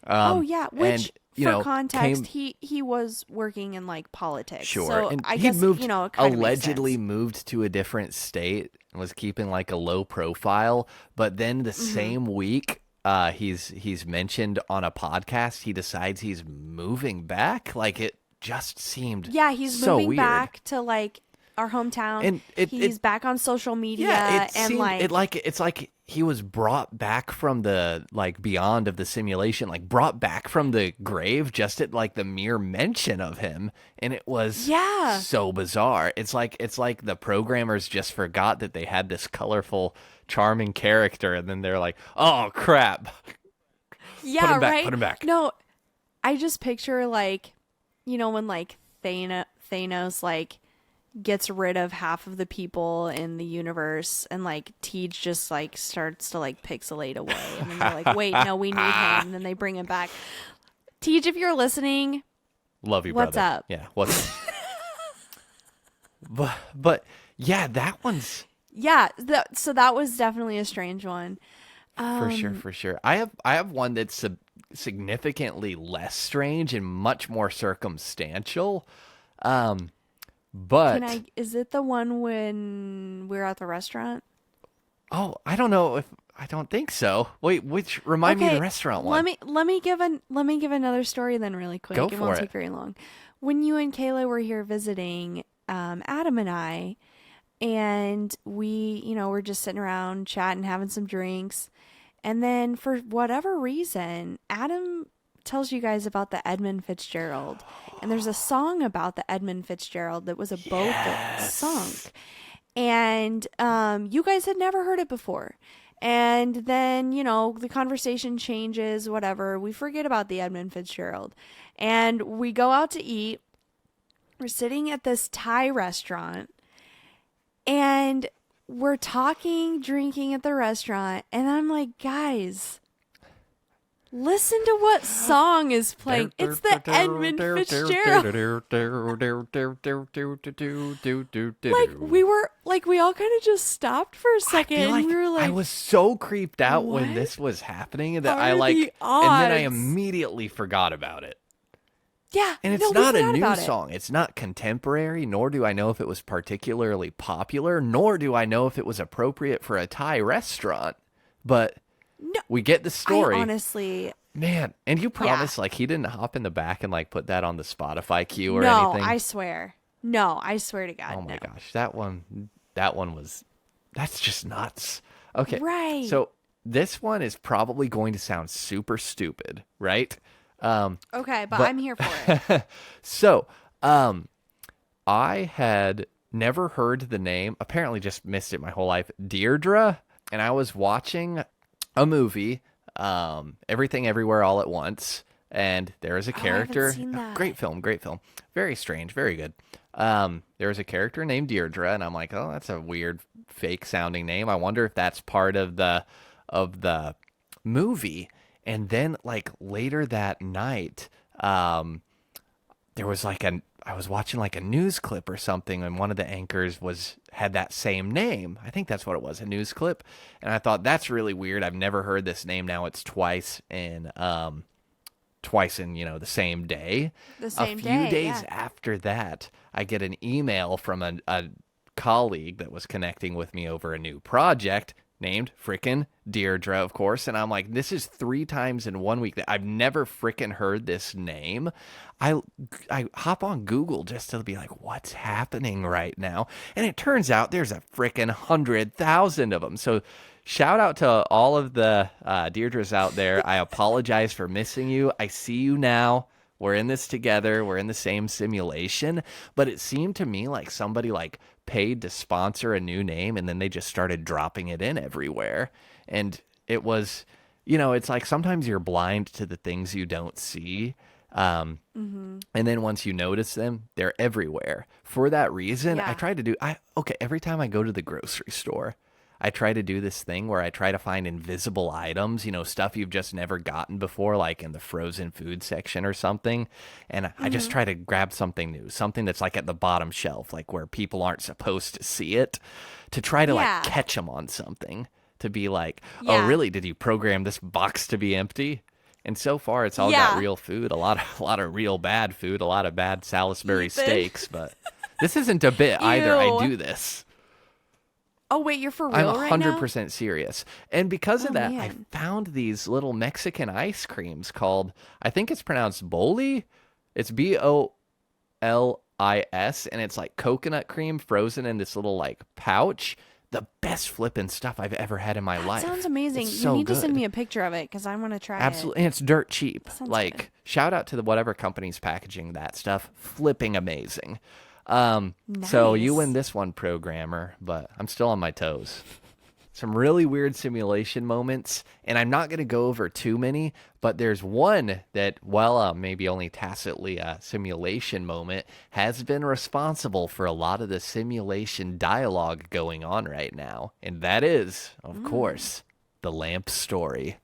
Oh yeah, which and, for context, came, he was working in like politics. Sure. So And I he guess moved, it kind of allegedly makes sense. moved to a different state and was keeping like a low profile. But then the same week, he's mentioned on a podcast, he decides he's moving back. Like it just seemed Yeah, he's so moving weird. back to like our hometown. And he's back on social media, Yeah, it and seemed it's like he was brought back from the like beyond of the simulation, like brought back from the grave just at like the mere mention of him, and it was Yeah. so bizarre. It's like the programmers just forgot that they had this colorful, charming character, and then they're like, "Oh crap, yeah, put him back, right. put him back." No, I just picture like, when like Thanos like gets rid of half of the people in the universe, and like Tej just like starts to like pixelate away, and then they're like, wait, no, we need him, and then they bring him back. Tej, if you're listening, Love you, what's brother. up? Yeah, what's up? But yeah, that one's Yeah, so that was definitely a strange one. for sure. I have one that's significantly less strange and much more circumstantial. But Is it the one when we're at the restaurant? oh, I don't know if I don't think so. Wait, remind me of the restaurant one. Let me give another story then really quick. Go It for won't it. take very long. When you and Kayla were here visiting, Adam and I, and we, we're just sitting around chatting, having some drinks, and then for whatever reason, Adam tells you guys about the Edmund Fitzgerald, and there's a song about the Edmund Fitzgerald that was a boat that sunk, and you guys had never heard it before. And then, the conversation changes, whatever. We forget about the Edmund Fitzgerald. And we go out to eat. We're sitting at this Thai restaurant. And we're talking, drinking at the restaurant. And I'm like, guys, Listen to what song is playing. It's the Edmund Fitzgerald. We all kind of just stopped for a second. I feel like and we were like, I was so creeped out when what this was happening that are the and then I odds? immediately forgot about it. Yeah, And it's no, we not a forgot new about it. song. It's not contemporary, nor do I know if it was particularly popular, nor do I know if it was appropriate for a Thai restaurant. But No, we get the story. I honestly, Man, and you promised like he didn't hop in the back and like put that on the Spotify queue or no, anything. I swear. No, I swear to God, Oh my no. gosh, that one was that's just nuts. Okay. Right. So this one is probably going to sound super stupid, right? Okay, but I'm here for it. So, I had never heard the name, apparently just missed it my whole life, Deirdre, and I was watching a movie, Everything Everywhere All at Once, and there was a character. I haven't seen that. Great film, great film. Very strange, very good. There was a character named Deirdre, and I'm like, oh, that's a weird fake sounding name. I wonder if that's part of the movie. And then like later that night, there was like I was watching like a news clip or something, and one of the anchors had that same name. I think that's what it was, a news clip. And I thought that's really weird. I've never heard this name. Now it's twice in the same day. The same A few day, days yeah. after that, I get an email from a colleague that was connecting with me over a new project named frickin' Deirdre, of course. And I'm like, this is 3 times in 1 week that I've never frickin' heard this name. I hop on Google just to be like, what's happening right now? And it turns out there's a frickin' 100,000 of them. So shout out to all of the Deirdres out there. I apologize for missing you. I see you now. We're in this together. We're in the same simulation. But it seemed to me like somebody like paid to sponsor a new name, and then they just started dropping it in everywhere. And it was, it's like sometimes you're blind to the things you don't see. And then once you notice them, they're everywhere. For that reason, Yeah. I try to do, every time I go to the grocery store, I try to do this thing where I try to find invisible items, stuff you've just never gotten before, like in the frozen food section or something. And I just try to grab something new, something that's like at the bottom shelf, like where people aren't supposed to see it, to try to Yeah. like catch them on something, to be like, Yeah. oh, really? Did you program this box to be empty? And so far, it's all got Yeah. real food, a lot of real bad food, a lot of bad Salisbury Ethan. steaks. But this isn't a bit either. I Ew. do this. Oh, wait, you're for real I'm right now? 100% serious. And because of Oh, that, man. I found these little Mexican ice creams called, I think it's pronounced Boli. It's Bollis, and it's like coconut cream frozen in this little like pouch. The best flipping stuff I've ever had in my life. Sounds amazing. It's You so need to send good. me a picture of it because I want to try Absolutely, and it's dirt cheap. Sounds Like, good. shout out to whatever company's packaging that stuff. Flipping amazing. So you Nice. win this one, programmer, but I'm still on my toes. Some really weird simulation moments, and I'm not going to go over too many, but there's one that, while maybe only tacitly a simulation moment, has been responsible for a lot of the simulation dialogue going on right now. And that is, of course, the lamp story.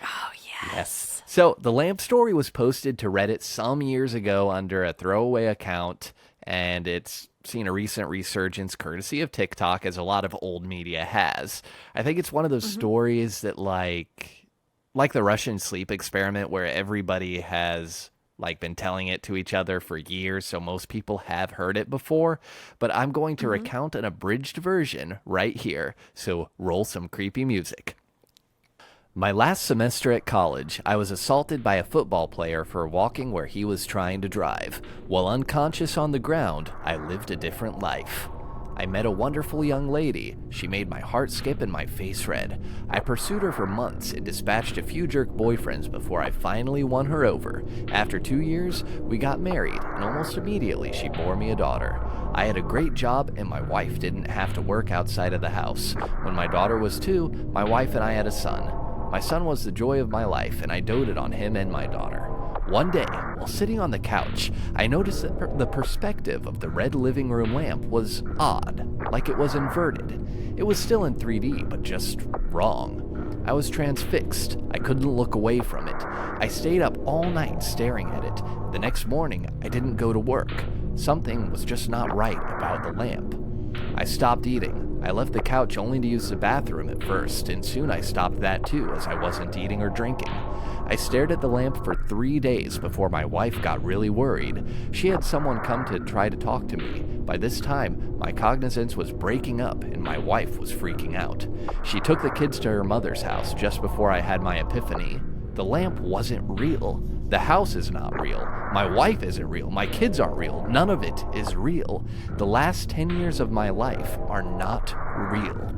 Oh, yes. So the lamp story was posted to Reddit some years ago under a throwaway account, and it's seen a recent resurgence courtesy of TikTok, as a lot of old media has. I think it's one of those stories that like the Russian sleep experiment, where everybody has like been telling it to each other for years, so most people have heard it before. But I'm going to recount an abridged version right here, so roll some creepy music. My last semester at college, I was assaulted by a football player for walking where he was trying to drive. While unconscious on the ground, I lived a different life. I met a wonderful young lady. She made my heart skip and my face red. I pursued her for months and dispatched a few jerk boyfriends before I finally won her over. After 2 years, we got married, and almost immediately she bore me a daughter. I had a great job, and my wife didn't have to work outside of the house. When my daughter was 2, my wife and I had a son. My son was the joy of my life, and I doted on him and my daughter. One day, while sitting on the couch, I noticed that the perspective of the red living room lamp was odd, like it was inverted. It was still in 3D, but just wrong. I was transfixed. I couldn't look away from it. I stayed up all night staring at it. The next morning, I didn't go to work. Something was just not right about the lamp. I stopped eating. I left the couch only to use the bathroom at first, and soon I stopped that too, as I wasn't eating or drinking. I stared at the lamp for 3 days before my wife got really worried. She had someone come to try to talk to me. By this time, my cognizance was breaking up and my wife was freaking out. She took the kids to her mother's house just before I had my epiphany. The lamp wasn't real. The house is not real. My wife isn't real. My kids aren't real. None of it is real. The last 10 years of my life are not real.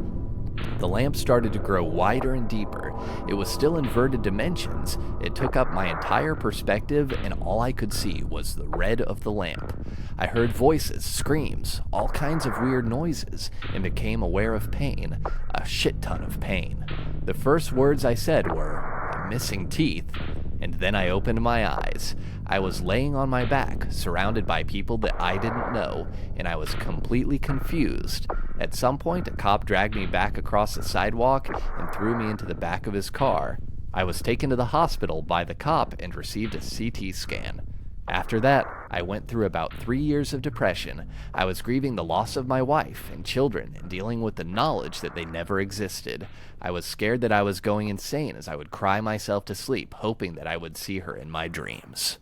The lamp started to grow wider and deeper. It was still inverted dimensions. It took up my entire perspective, and all I could see was the red of the lamp. I heard voices, screams, all kinds of weird noises, and became aware of pain, a shit ton of pain. The first words I said were, "I'm missing teeth," and then I opened my eyes. I was laying on my back, surrounded by people that I didn't know, and I was completely confused. At some point, a cop dragged me back across the sidewalk and threw me into the back of his car. I was taken to the hospital by the cop and received a CT scan. After that, I went through about 3 years of depression. I was grieving the loss of my wife and children and dealing with the knowledge that they never existed. I was scared that I was going insane as I would cry myself to sleep, hoping that I would see her in my dreams.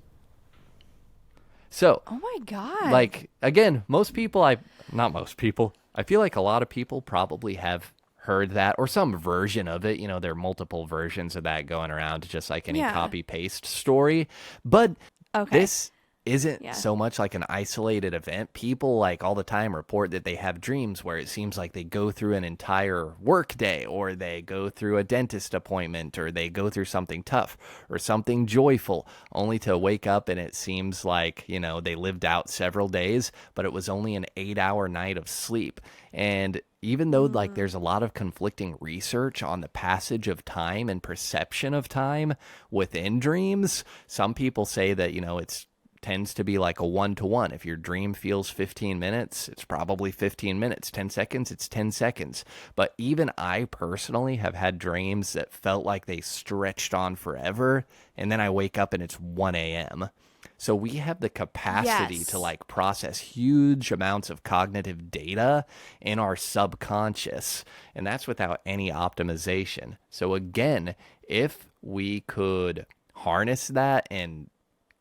So, Oh my God. like, again, not most people, I feel like a lot of people probably have heard that or some version of it. You know, there are multiple versions of that going around, just like any Yeah. copy paste story. But Okay. this isn't Yeah. so much like an isolated event. People like all the time report that they have dreams where it seems like they go through an entire work day, or they go through a dentist appointment, or they go through something tough or something joyful, only to wake up and it seems like, you know, they lived out several days, but it was only an 8-hour night of sleep. And even though like there's a lot of conflicting research on the passage of time and perception of time within dreams, some people say that, you know, it's tends to be like a 1-to-1. If your dream feels 15 minutes, it's probably 15 minutes. 10 seconds, it's 10 seconds. But even I personally have had dreams that felt like they stretched on forever, and then I wake up and it's 1 a.m. So we have the capacity Yes. to like process huge amounts of cognitive data in our subconscious, and that's without any optimization. So again, if we could harness that and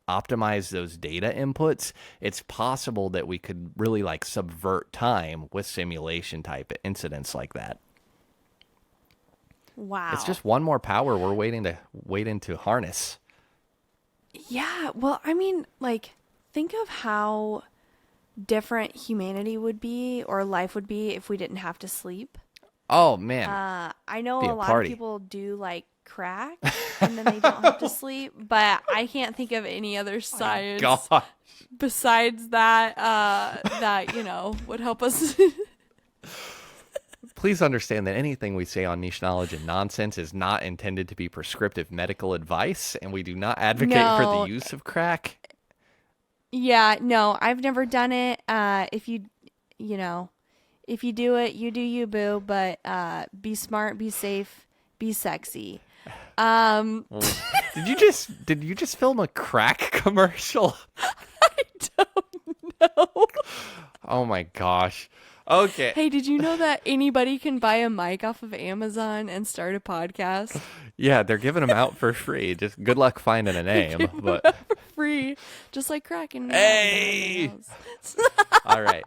optimize those data inputs, it's possible that we could really like subvert time with simulation type incidents like that. Wow. It's just one more power we're waiting to harness. Yeah, well, I mean, like, think of how different humanity would be or life would be if we didn't have to sleep. Oh man, I know Be a a lot party. of people do like crack and then they don't have to sleep, but I can't think of any other science God. besides that that, you know, would help us. Please understand that anything we say on Niche Knowledge and Nonsense is not intended to be prescriptive medical advice, and we do not advocate for No. the use of crack. Yeah, no, I've never done it. If you know, if you do it, you do you, boo, but be smart, be safe, be sexy. Did you just film a crack commercial? I don't know. Oh my gosh. Okay. Hey, did you know that anybody can buy a mic off of Amazon and start a podcast Yeah, they're giving them out for free. Just good luck finding a name. But for free, just like crack and Hey! all right.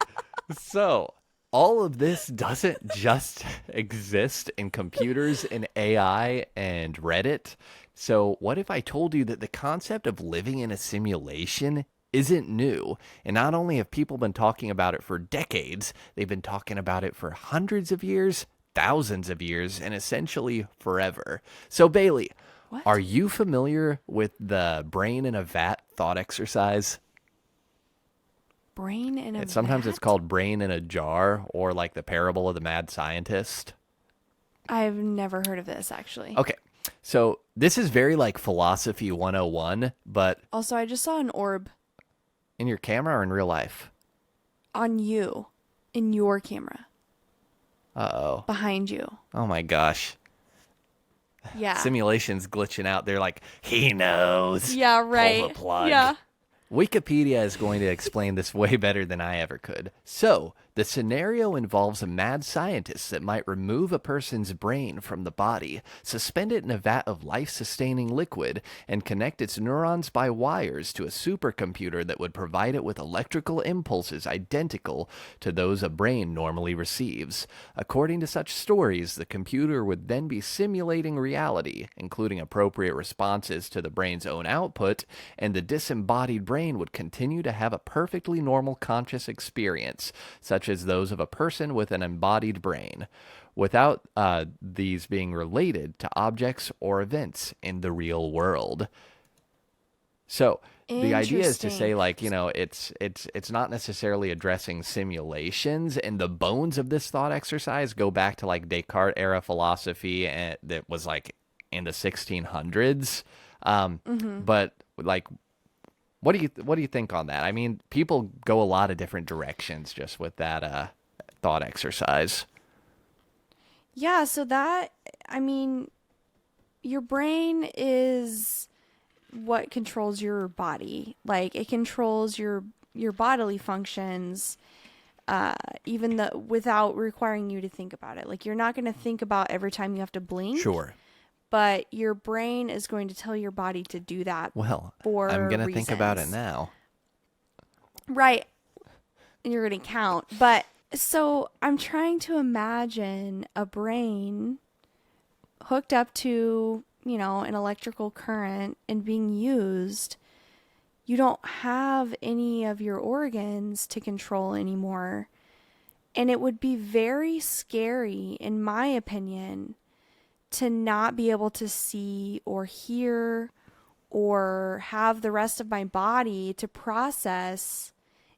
So all of this doesn't just exist in computers and AI and Reddit. So what if I told you that the concept of living in a simulation isn't new? And not only have people been talking about it for decades, they've been talking about it for hundreds of years, thousands of years, and essentially forever. So Bailey, What? are you familiar with the brain in a vat thought exercise? Brain in a And sometimes it's vat? called brain in a jar, or like the parable of the mad scientist. I've never heard of this actually. Okay. So this is very like philosophy 101, but Also, I just saw an orb in your camera or in real life? on you in your camera Uh-oh. behind you. Oh my gosh. Yeah. Simulation's glitching out. They're like, he knows. Yeah, Pull the right. plug. Yeah. Wikipedia is going to explain this way better than I ever could. So, the scenario involves a mad scientist that might remove a person's brain from the body, suspend it in a vat of life sustaining liquid, and connect its neurons by wires to a supercomputer that would provide it with electrical impulses identical to those a brain normally receives. According to such stories, the computer would then be simulating reality, including appropriate responses to the brain's own output, and the disembodied brain would continue to have a perfectly normal conscious experience, such as those of a person with an embodied brain, without these being related to objects or events in the real world. So the idea is to say, Interesting. like, it's not necessarily addressing simulations, and the bones of this thought exercise go back to like Descartes era philosophy, and that was like in the 1600s. But like, what do you think on that? I mean, people go a lot of different directions just with that thought exercise. Yeah, so that, I mean, your brain is what controls your body. Like it controls your bodily functions, even the without requiring you to think about it. Like you're not going to think about every time you have to blink, Sure. but your brain is going to tell your body to do that Well, I'm for gonna think about it reasons. now. Right. And you're going to count. But so I'm trying to imagine a brain hooked up to, an electrical current and being used. You don't have any of your organs to control anymore. And it would be very scary, in my opinion, to not be able to see or hear or have the rest of my body to process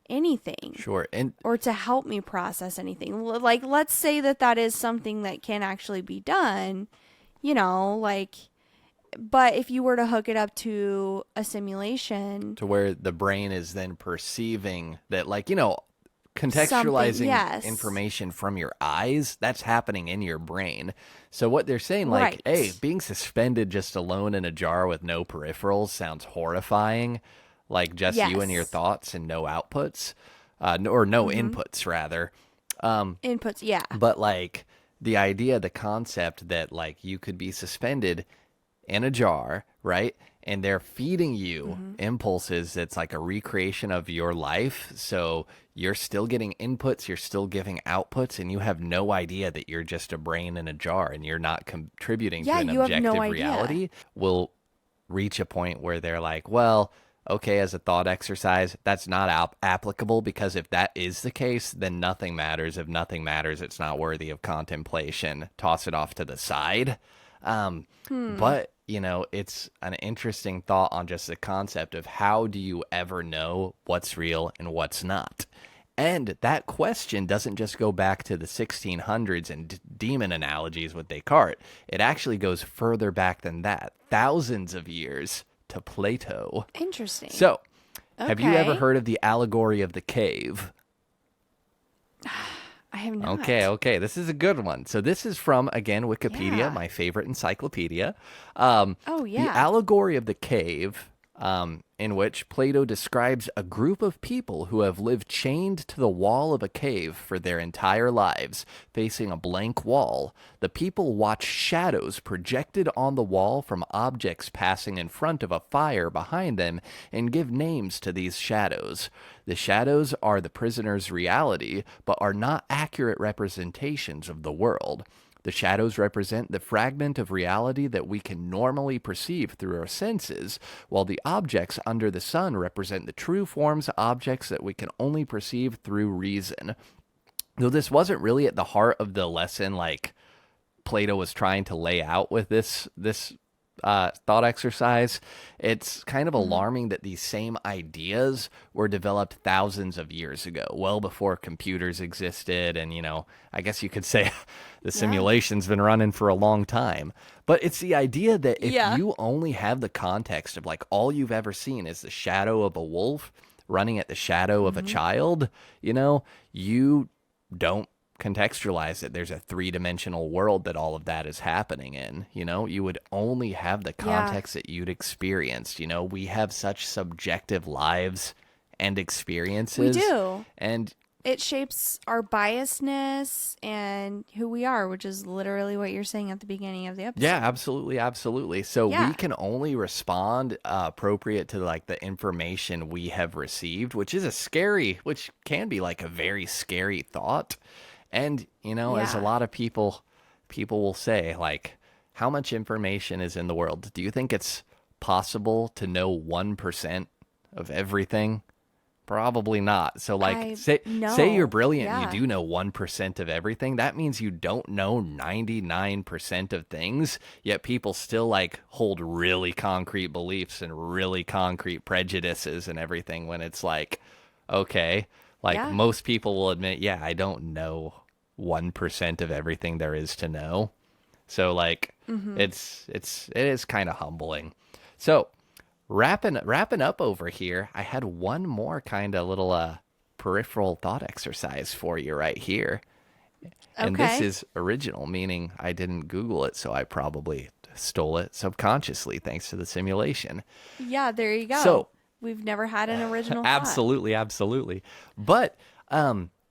anything Sure. And or to help me process anything. Like, let's say that that is something that can actually be done, like, but if you were to hook it up to a simulation, to where the brain is then perceiving that, like, something, contextualizing yes, information from your eyes, that's happening in your brain. So what they're saying, like, hey, right. being suspended just alone in a jar with no peripherals sounds horrifying, like just you and your Yes. thoughts and no outputs, or no Mm-hmm. inputs rather. Inputs, yeah. But like the idea, the concept that like you could be suspended in a jar, right? And they're feeding you Mm-hmm. impulses that's like a recreation of your life. So you're still getting inputs, you're still giving outputs, and you have no idea that you're just a brain in a jar and you're not contributing to Yeah, an you have no objective idea. reality. Will reach a point where they're like, well, okay, as a thought exercise, that's not applicable because if that is the case, then nothing matters. If nothing matters, it's not worthy of contemplation. Toss it off to the side. Hmm. But, it's an interesting thought on just the concept of how do you ever know what's real and what's not? And that question doesn't just go back to the 1600s and demon analogies with Descartes. It actually goes further back than that, thousands of years to Plato. Interesting. So, have you ever Okay. heard of the allegory of the cave? I have Okay, not. okay. This is a good one. So this is from, again, Wikipedia, Yeah. my favorite encyclopedia. Oh, The yeah. allegory of the cave, in which Plato describes a group of people who have lived chained to the wall of a cave for their entire lives, facing a blank wall. The people watch shadows projected on the wall from objects passing in front of a fire behind them and give names to these shadows. The shadows are the prisoner's reality, but are not accurate representations of the world. The shadows represent the fragment of reality that we can normally perceive through our senses, while the objects under the sun represent the true forms of objects that we can only perceive through reason. Though this wasn't really at the heart of the lesson, like Plato was trying to lay out with this thought exercise, it's kind of Hmm. alarming that these same ideas were developed thousands of years ago, well before computers existed. And, I guess you could say the Yeah. simulation's been running for a long time. But it's the idea that if Yeah. you only have the context of like all you've ever seen is the shadow of a wolf running at the shadow of a Hmm. child, you don't contextualize it, there's a three-dimensional world that all of that is happening in. You would only have the Yeah, context that you'd experienced. We have such subjective lives and we experiences, do. and It shapes our biasness and who we are, which is literally what you're saying at the beginning of the yeah, episode. absolutely, absolutely. So we Yeah. can only respond appropriate to like the information we have received, which can be like a very scary thought. And as a Yeah. lot of people will say, like, how much information is in the world? Do you think it's possible to know 1% of everything? Probably not. So like I say you're know. brilliant and you Yeah. do know 1% of everything. That means you don't know 99% of things, yet people still like hold really concrete beliefs and really concrete prejudices and everything when it's like, okay, like Yeah. most people will admit, yeah, I don't know 1% of everything there is to know. So like Mhm. it is kind of humbling. So wrapping up over here, I had one more kind of little peripheral thought exercise for you right here. And this Okay. is original, meaning I didn't Google it, so I probably stole it subconsciously thanks to the simulation. Yeah, there you go. So, We've never had an original thought. absolutely, absolutely. But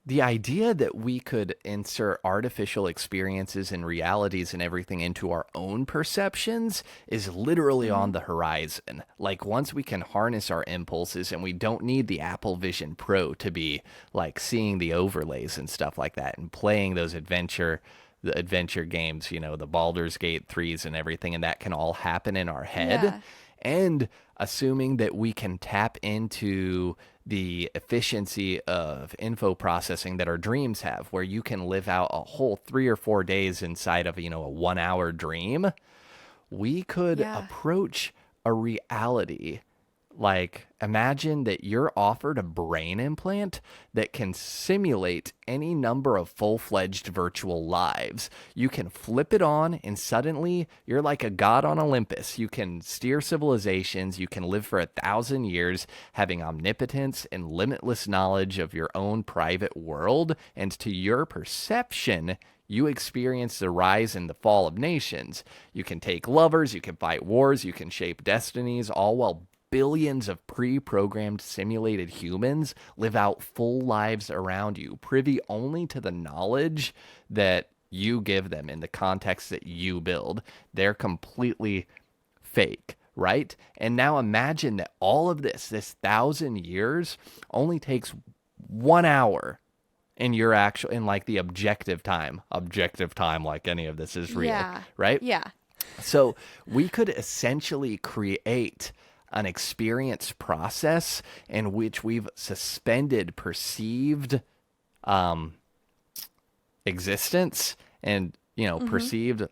the idea that we could insert artificial experiences and realities and everything into our own perceptions is literally on Mhm. the horizon. Like, once we can harness our impulses and we don't need the Apple Vision Pro to be like seeing the overlays and stuff like that and playing those the adventure games, the Baldur's Gate 3s and everything, and that can all happen in our head. Yeah. And assuming that we can tap into the efficiency of info processing that our dreams have, where you can live out a whole 3 or 4 days inside of, a 1 hour dream, we could Yeah. approach a reality. Like, imagine that you're offered a brain implant that can simulate any number of full fledged virtual lives. You can flip it on, and suddenly you're like a god on Olympus. You can steer civilizations, you can live for 1,000 years, having omnipotence and limitless knowledge of your own private world. And to your perception, you experience the rise and the fall of nations. You can take lovers, you can fight wars, you can shape destinies, all while billions of pre-programmed simulated humans live out full lives around you, privy only to the knowledge that you give them in the context that you build. They're completely fake, right? And now imagine that all of this 1,000 years, only takes 1 hour in your actual, in like the objective time, like any of this is real, Yeah. right? Yeah. So we could essentially create an experience process in which we've suspended perceived um, existence and Mhm. perceived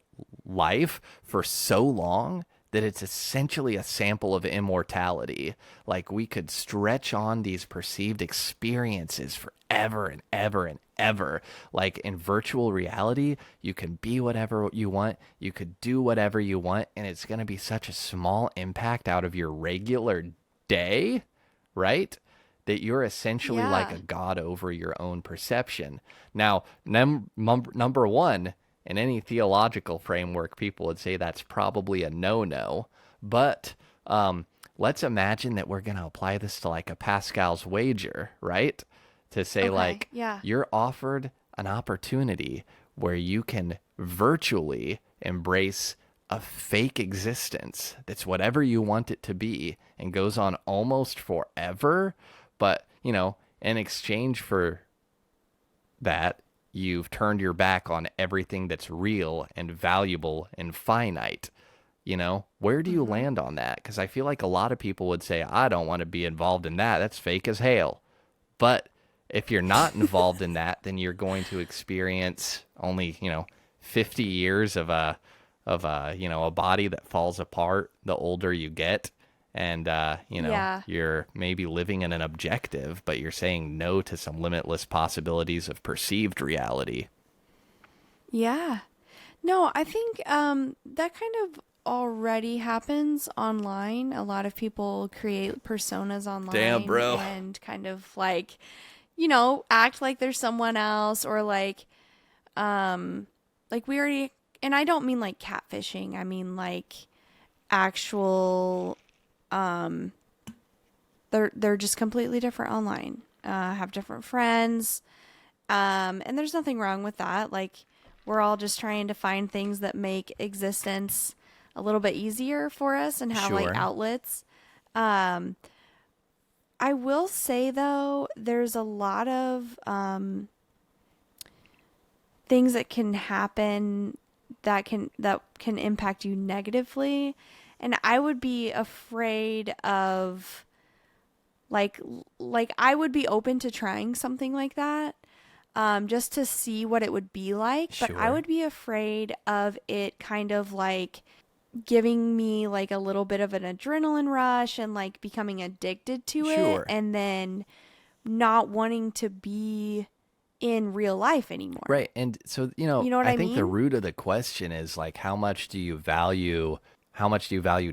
life for so long that it's essentially a sample of immortality. Like, we could stretch on these perceived experiences forever and ever and ever. Like, in virtual reality, you can be whatever you want, you could do whatever you want, and it's going to be such a small impact out of your regular day, right? That you're essentially like Yeah. a god over your own perception. Now, number one, in any theological framework, people would say that's probably a no-no. But let's imagine that we're going to apply this to like a Pascal's wager, right? To say, Okay. like, Yeah. you're offered an opportunity where you can virtually embrace a fake existence that's whatever you want it to be and goes on almost forever. But, in exchange for that, you've turned your back on everything that's real and valuable and finite. Where do you Mhm. land on that? Because I feel like a lot of people would say, I don't want to be involved in that. That's fake as hell. But if you're not involved in that, then you're going to experience only, 50 years of a body that falls apart the older you get. And, Yeah. you're maybe living in an objective, but you're saying no to some limitless possibilities of perceived reality. Yeah. No, I think that kind of already happens online. A lot of people create personas Damn, online bro. and kind of like, act like there's someone else or like like we already, and I don't mean like catfishing. I mean like actual, they're just completely different online. Have different friends. And there's nothing wrong with that. Like we're all just trying to find things that make existence a little bit easier for us and have like Sure. outlets. Um, I will say though, there's a lot of things that can happen that can impact you negatively, and I would be afraid of like I would be open to trying something like that, just to see what it would be like, but I Sure. would be afraid of it kind of like giving me like a little bit of an adrenaline rush and like becoming addicted to it Sure. and then not wanting to be in real life anymore. Right. And so, You know what I I think the mean? root of the question is like how much do you value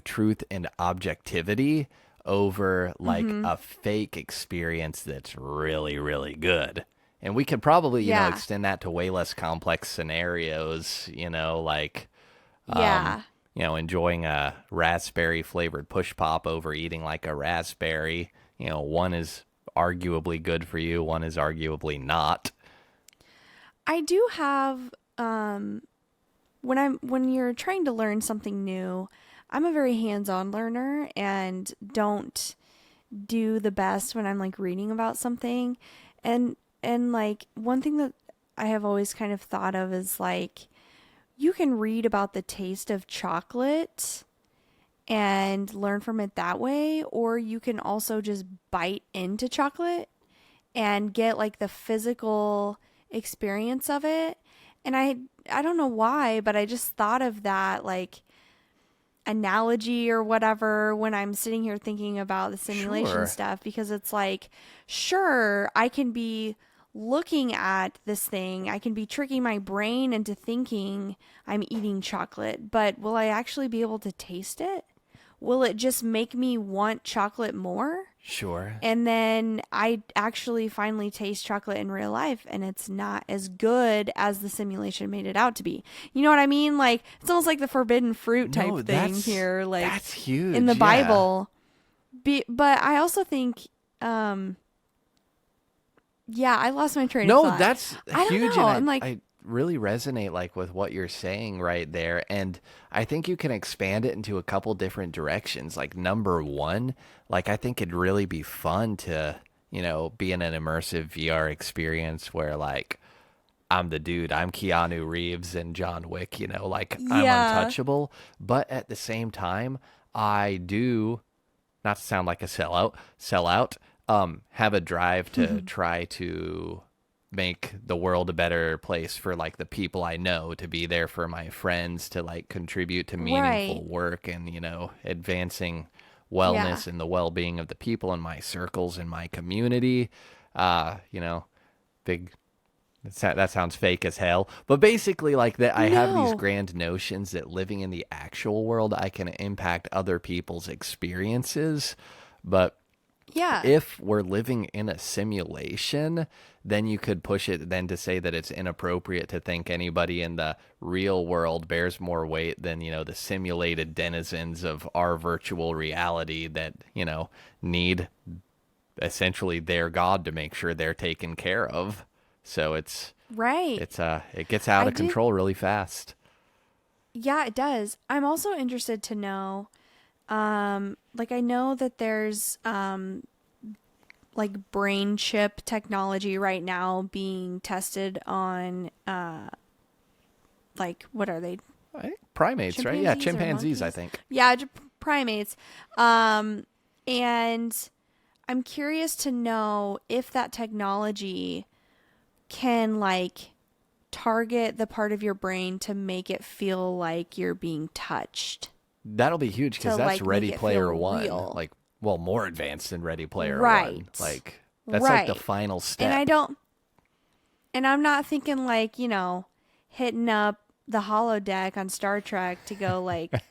truth and objectivity over like Mhm. a fake experience that's really, really good? And we could probably, Yeah. extend that to way less complex scenarios, like um, Yeah. enjoying a raspberry flavored push pop over eating like a raspberry. One is arguably good for you, one is arguably not. I do have when you're trying to learn something new, I'm a very hands-on learner and don't do the best when I'm like reading about something. And like one thing that I have always kind of thought of is like you can read about the taste of chocolate and learn from it that way, or you can also just bite into chocolate and get like the physical experience of it. And I don't know why, but I just thought of that like analogy or whatever when I'm sitting here thinking about the simulation Sure. stuff, because it's like, sure, I can be looking at this thing, I can be tricking my brain into thinking I'm eating chocolate, but will I actually be able to taste it? Will it just make me want chocolate more? Sure. And then I actually finally taste chocolate in real life and it's not as good as the simulation made it out to be. You know what I mean? Like it's almost like the forbidden fruit type No, thing that's here, like that's in the huge. Yeah. Bible. But I also think, um, yeah, I lost my train of No, thought. that's I don't huge, know. and I'm I like, I really resonate like with what you're saying right there, and I think you can expand it into a couple different directions. Like number one, like I think it'd really be fun to be in an immersive VR experience where like I'm the dude, I'm Keanu Reeves and John Wick, like I'm yeah. untouchable, but at the same time, I do not to sound like a sellout, have a drive to try to make the world a better place for like the people I know, to be there for my friends, to like contribute to Right. meaningful work and, advancing Yeah. wellness and the well being of the people in my circles in my community. Big that sounds fake as hell, but basically, like that, I have these No. grand notions that living in the actual world, I can impact other people's experiences. But Yeah. if we're living in a simulation, then you could push it then to say that it's inappropriate to think anybody in the real world bears more weight than, the simulated denizens of our virtual reality that, need essentially their God to make sure they're taken care of. So Right. it gets out I of did. control really fast. Yeah, it does. I'm also interested to know, like I know that there's like brain chip technology right now being tested on like what are they, I think primates, right? Yeah, chimpanzees or chimpanzees, I monkeys? think. Yeah, primates. Um, and I'm curious to know if that technology can like target the part of your brain to make it feel like you're being touched, That'll be huge because to that's like make Ready it feel Player One. real. Like, well, more advanced than Ready Player One. Right. Like, that's like the Right. final And I step. don't, and I'm not thinking like, hitting up the holodeck on Star Trek to go like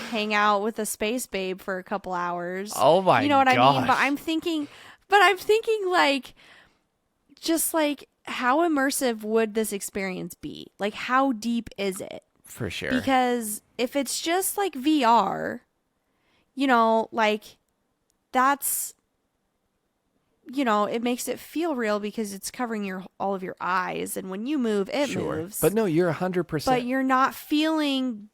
hang out with a space babe for a couple hours. Oh my You know what I mean? gosh. But I'm thinking like just like how immersive would this experience be? Like, how deep is it? For sure. Because if it's just like VR, like that's, it makes it feel real because it's covering all of your eyes. And when you move, it moves. But no, you're 100%. But you're not feeling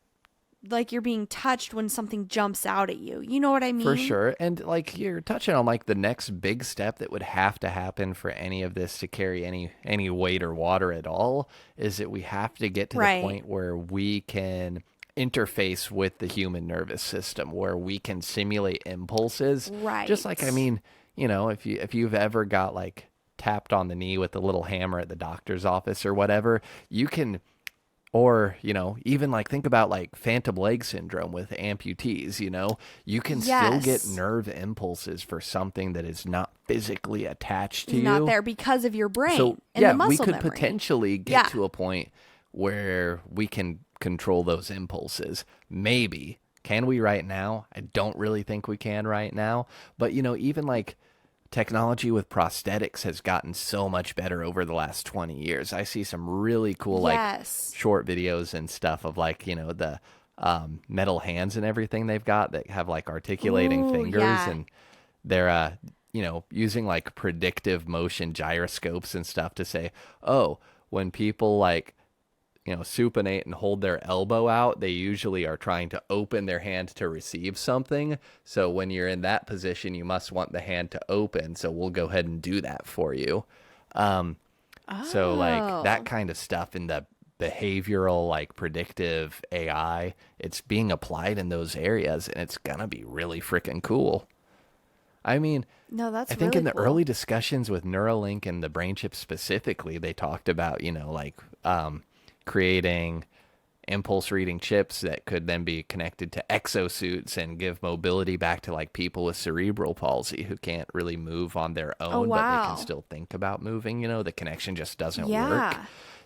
like you're being touched when something jumps out at you. You know what I mean? For sure. And like you're touching on like the next big step that would have to happen for any of this to carry any weight or water at all is that we have to get to the point where we can interface with the human nervous system, where we can simulate impulses. Right. Just like, I mean, if you've ever got like tapped on the knee with a little hammer at the doctor's office or whatever, you can. Or, even like think about like phantom leg syndrome with amputees, you can still get nerve impulses for something that is not physically attached to you. Not there because of your brain So, and the muscle we could memory. potentially get to a point where we can control those impulses. Maybe. Can we right now? I don't really think we can right now. But, even like technology with prosthetics has gotten so much better over the last 20 years. I see some really cool like short videos and stuff of like, the metal hands and everything they've got that have like articulating fingers and they're using like predictive motion gyroscopes and stuff to say, oh, when people like supinate and hold their elbow out, they usually are trying to open their hand to receive something. So when you're in that position, you must want the hand to open. So we'll go ahead and do that for you. So like that kind of stuff in the behavioral, like predictive AI, it's being applied in those areas and it's going to be really freaking cool. I mean, no, that's I think really in the cool. early discussions with Neuralink and the brain chip specifically, they talked about, creating impulse reading chips that could then be connected to exosuits and give mobility back to like people with cerebral palsy who can't really move on their own, but they can still think about moving. The connection just doesn't work.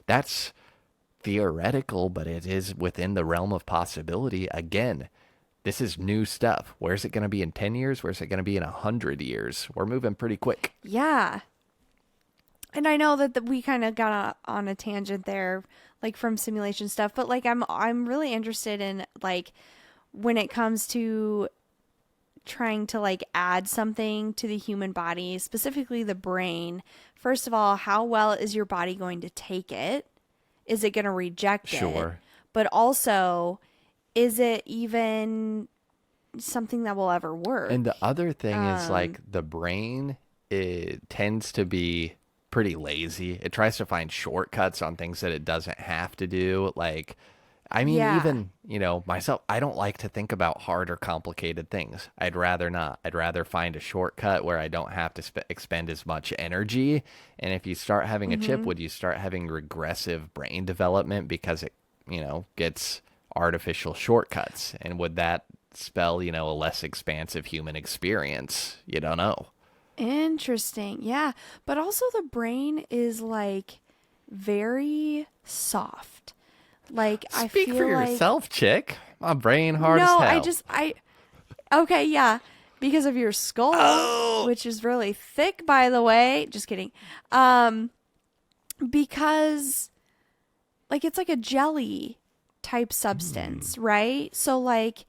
That's theoretical, but it is within the realm of possibility. Again, this is new stuff. Where's it going to be in 10 years? Where's it going to be in 100 years? We're moving pretty quick. Yeah. And I know that we kind of got on a tangent there, like from simulation stuff, but like I'm really interested in like when it comes to trying to like add something to the human body, specifically the brain. First of all, how well is your body going to take it? Is it going to reject it? Sure. But also, is it even something that will ever work? And the other thing is like the brain, it tends to be pretty lazy. It tries to find shortcuts on things that it doesn't have to do. Like, I mean, even, myself, I don't like to think about hard or complicated things. I'd rather not. I'd rather find a shortcut where I don't have to expend as much energy. And if you start having a chip, would you start having regressive brain development because it, gets artificial shortcuts? And would that spell, a less expansive human experience? You don't know. Interesting. Yeah. But also the brain is like very soft. Like I feel Speak for yourself, chick. My brain hard as no, hell. Okay, yeah. Because of your skull, which is really thick, by the way. Just kidding. Because like it's like a jelly type substance, right? So like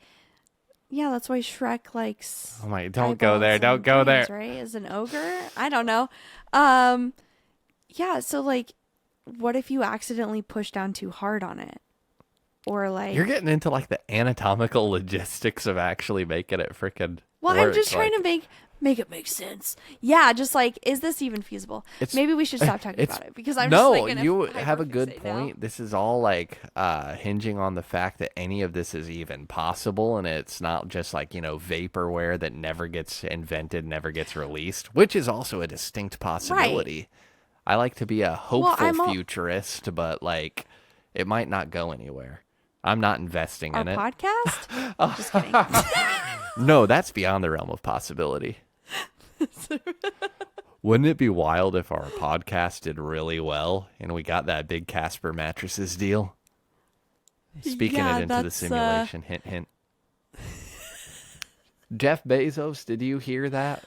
yeah, that's why Shrek likes. Oh my! Don't go there! Don't go there! Right? As an ogre, I don't know. Yeah. So like, what if you accidentally push down too hard on it, or like you're getting into like the anatomical logistics of actually making it freaking. Well, work. I'm just trying to make it make sense. Yeah, just like, is this even feasible? Maybe we should stop talking about it because I'm just like you have a good point. This is all like hinging on the fact that any of this is even possible, and it's not just like vaporware that never gets invented, never gets released, which is also a distinct possibility. Right. I like to be a hopeful futurist, but like it might not go anywhere. I'm not investing in it. Podcast? Just kidding. No, that's beyond the realm of possibility. Wouldn't it be wild if our podcast did really well and we got that big Casper mattresses deal? Speaking it into the simulation. Hint, hint. Jeff Bezos, did you hear that?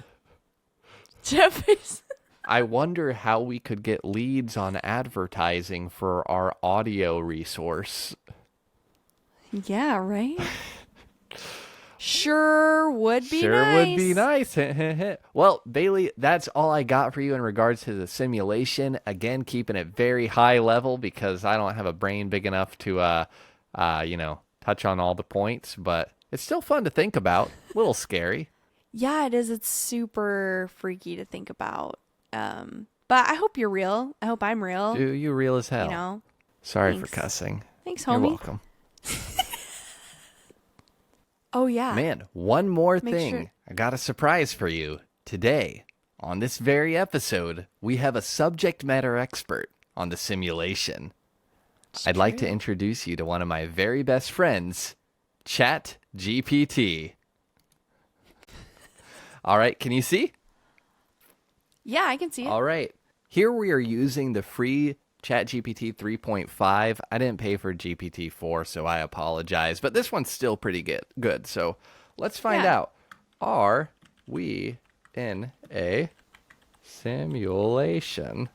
Jeff Bezos. I wonder how we could get leads on advertising for our audio resource. Yeah, right? Sure would be Sure would be nice. nice. Well, Bailey, that's all I got for you in regards to the simulation. Again, keeping it very high level because I don't have a brain big enough to, touch on all the points. But it's still fun to think about. A little scary. Yeah, it is. It's super freaky to think about. But I hope you're real. I hope I'm real. Do you real as You hell? know. Sorry for Thanks. cussing. Thanks, You're homie. welcome. Oh yeah. Man, one more Make thing. sure- I got a surprise for you. Today, on this very episode, we have a subject matter expert on the simulation. It's I'd like to true. introduce you to one of my very best friends, Chat GPT. All right, can you see? Yeah, I can see it. All right. Here we are using the free ChatGPT 3.5. I didn't pay for GPT 4, so I apologize. But this one's still pretty good. So let's find Yeah. out. Are we in a simulation?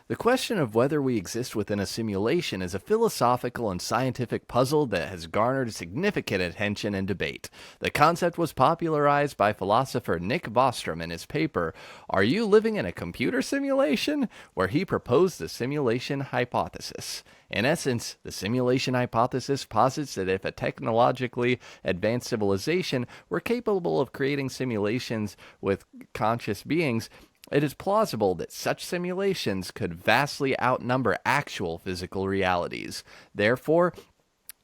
The question of whether we exist within a simulation is a philosophical and scientific puzzle that has garnered significant attention and debate. The concept was popularized by philosopher Nick Bostrom in his paper, Are You Living in a Computer Simulation?, where he proposed the simulation hypothesis. In essence, the simulation hypothesis posits that if a technologically advanced civilization were capable of creating simulations with conscious beings, it is plausible that such simulations could vastly outnumber actual physical realities. Therefore,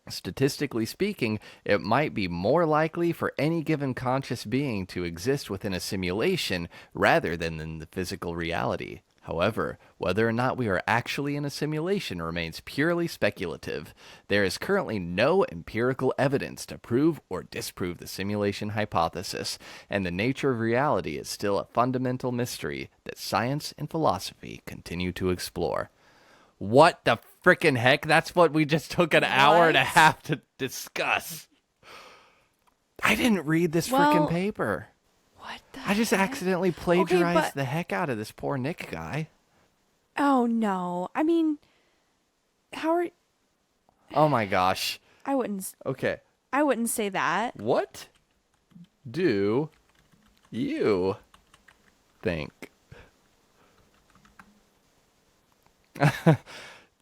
statistically speaking, it might be more likely for any given conscious being to exist within a simulation rather than in the physical reality. However, whether or not we are actually in a simulation remains purely speculative. There is currently no empirical evidence to prove or disprove the simulation hypothesis, and the nature of reality is still a fundamental mystery that science and philosophy continue to explore. What the frickin' heck? That's what we just took an hour and a What? half to discuss. I didn't read this Well, frickin' paper. What the I just heck? accidentally plagiarized but- the heck out of this poor Nick guy. Oh no. I mean, how are Oh my gosh. I wouldn't Okay. I wouldn't say that. What do you think?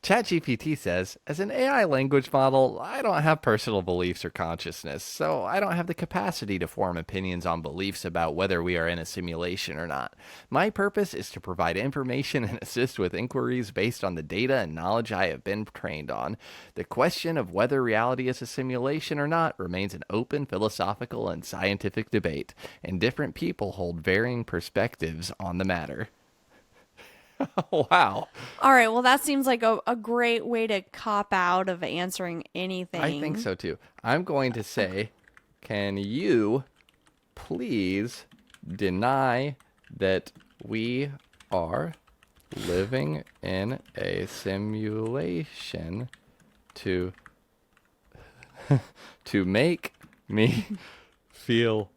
ChatGPT says, as an AI language model, I don't have personal beliefs or consciousness, so I don't have the capacity to form opinions on beliefs about whether we are in a simulation or not. My purpose is to provide information and assist with inquiries based on the data and knowledge I have been trained on. The question of whether reality is a simulation or not remains an open philosophical and scientific debate, and different people hold varying perspectives on the matter. Wow. All right, well that seems like a great way to cop out of answering anything. I think so too. I'm going to say, can you please deny that we are living in a simulation to to make me feel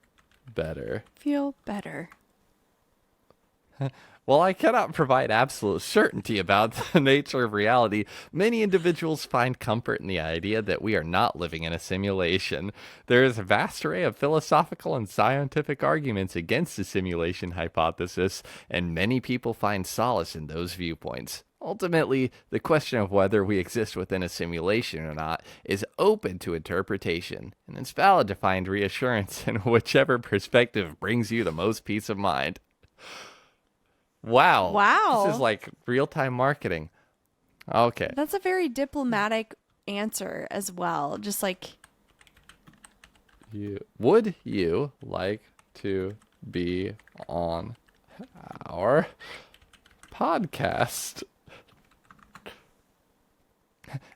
better? Feel better. While I cannot provide absolute certainty about the nature of reality, many individuals find comfort in the idea that we are not living in a simulation. There is a vast array of philosophical and scientific arguments against the simulation hypothesis, and many people find solace in those viewpoints. Ultimately, the question of whether we exist within a simulation or not is open to interpretation, and it's valid to find reassurance in whichever perspective brings you the most peace of mind. Wow. Wow. This is like real-time marketing. Okay. That's a very diplomatic answer as well. Just like Would you like to be on our podcast?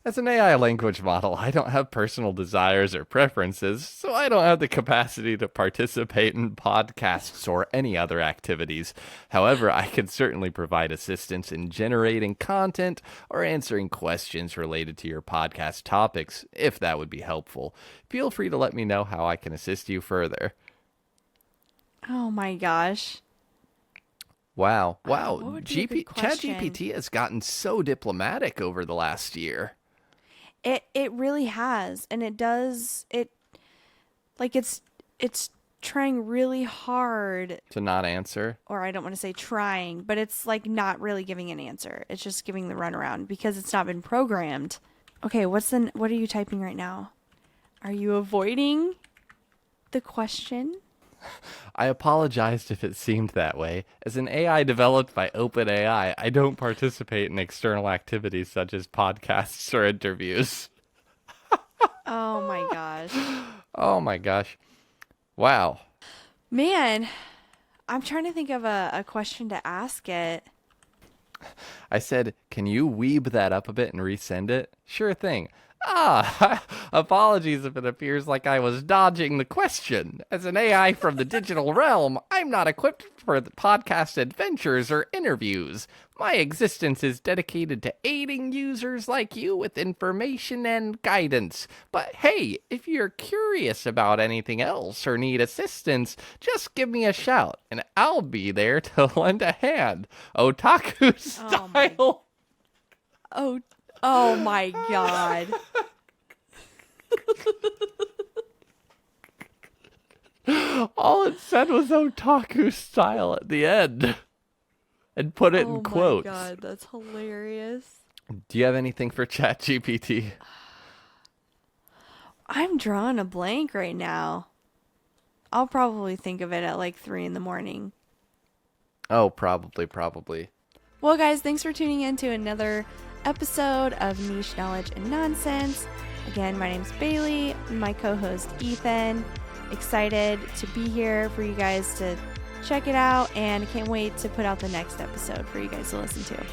As an AI language model, I don't have personal desires or preferences, so I don't have the capacity to participate in podcasts or any other activities. However, I can certainly provide assistance in generating content or answering questions related to your podcast topics, if that would be helpful. Feel free to let me know how I can assist you further. oh my gosh. Wow. What would be a good question? ChatGPT has gotten so diplomatic over the last year. It really has, and it does it like it's trying really hard, To not answer. or I don't want to say trying, but it's like not really giving an answer. It's just giving the runaround because it's not been programmed. Okay, what are you typing right now? Are you avoiding the question? I apologized if it seemed that way. As an AI developed by OpenAI, I don't participate in external activities such as podcasts or interviews. Oh my gosh. Oh my gosh. Wow. Man, I'm trying to think of a question to ask it. I said, can you weeb that up a bit and resend it? Sure thing. Apologies if it appears like I was dodging the question. As an AI from the digital realm, I'm not equipped for the podcast adventures or interviews. My existence is dedicated to aiding users like you with information and guidance. But hey, if you're curious about anything else or need assistance, just give me a shout and I'll be there to lend a hand. Otaku style. Oh my god. All it said was otaku style at the end. And put it in quotes. Oh my god, that's hilarious. Do you have anything for ChatGPT? I'm drawing a blank right now. I'll probably think of it at like 3 a.m. Oh, probably. Well, guys, thanks for tuning in to another episode of Niche Knowledge and Nonsense. Again, my name's Bailey, my co-host Ethan. Excited to be here for you guys to check it out, and can't wait to put out the next episode for you guys to listen to.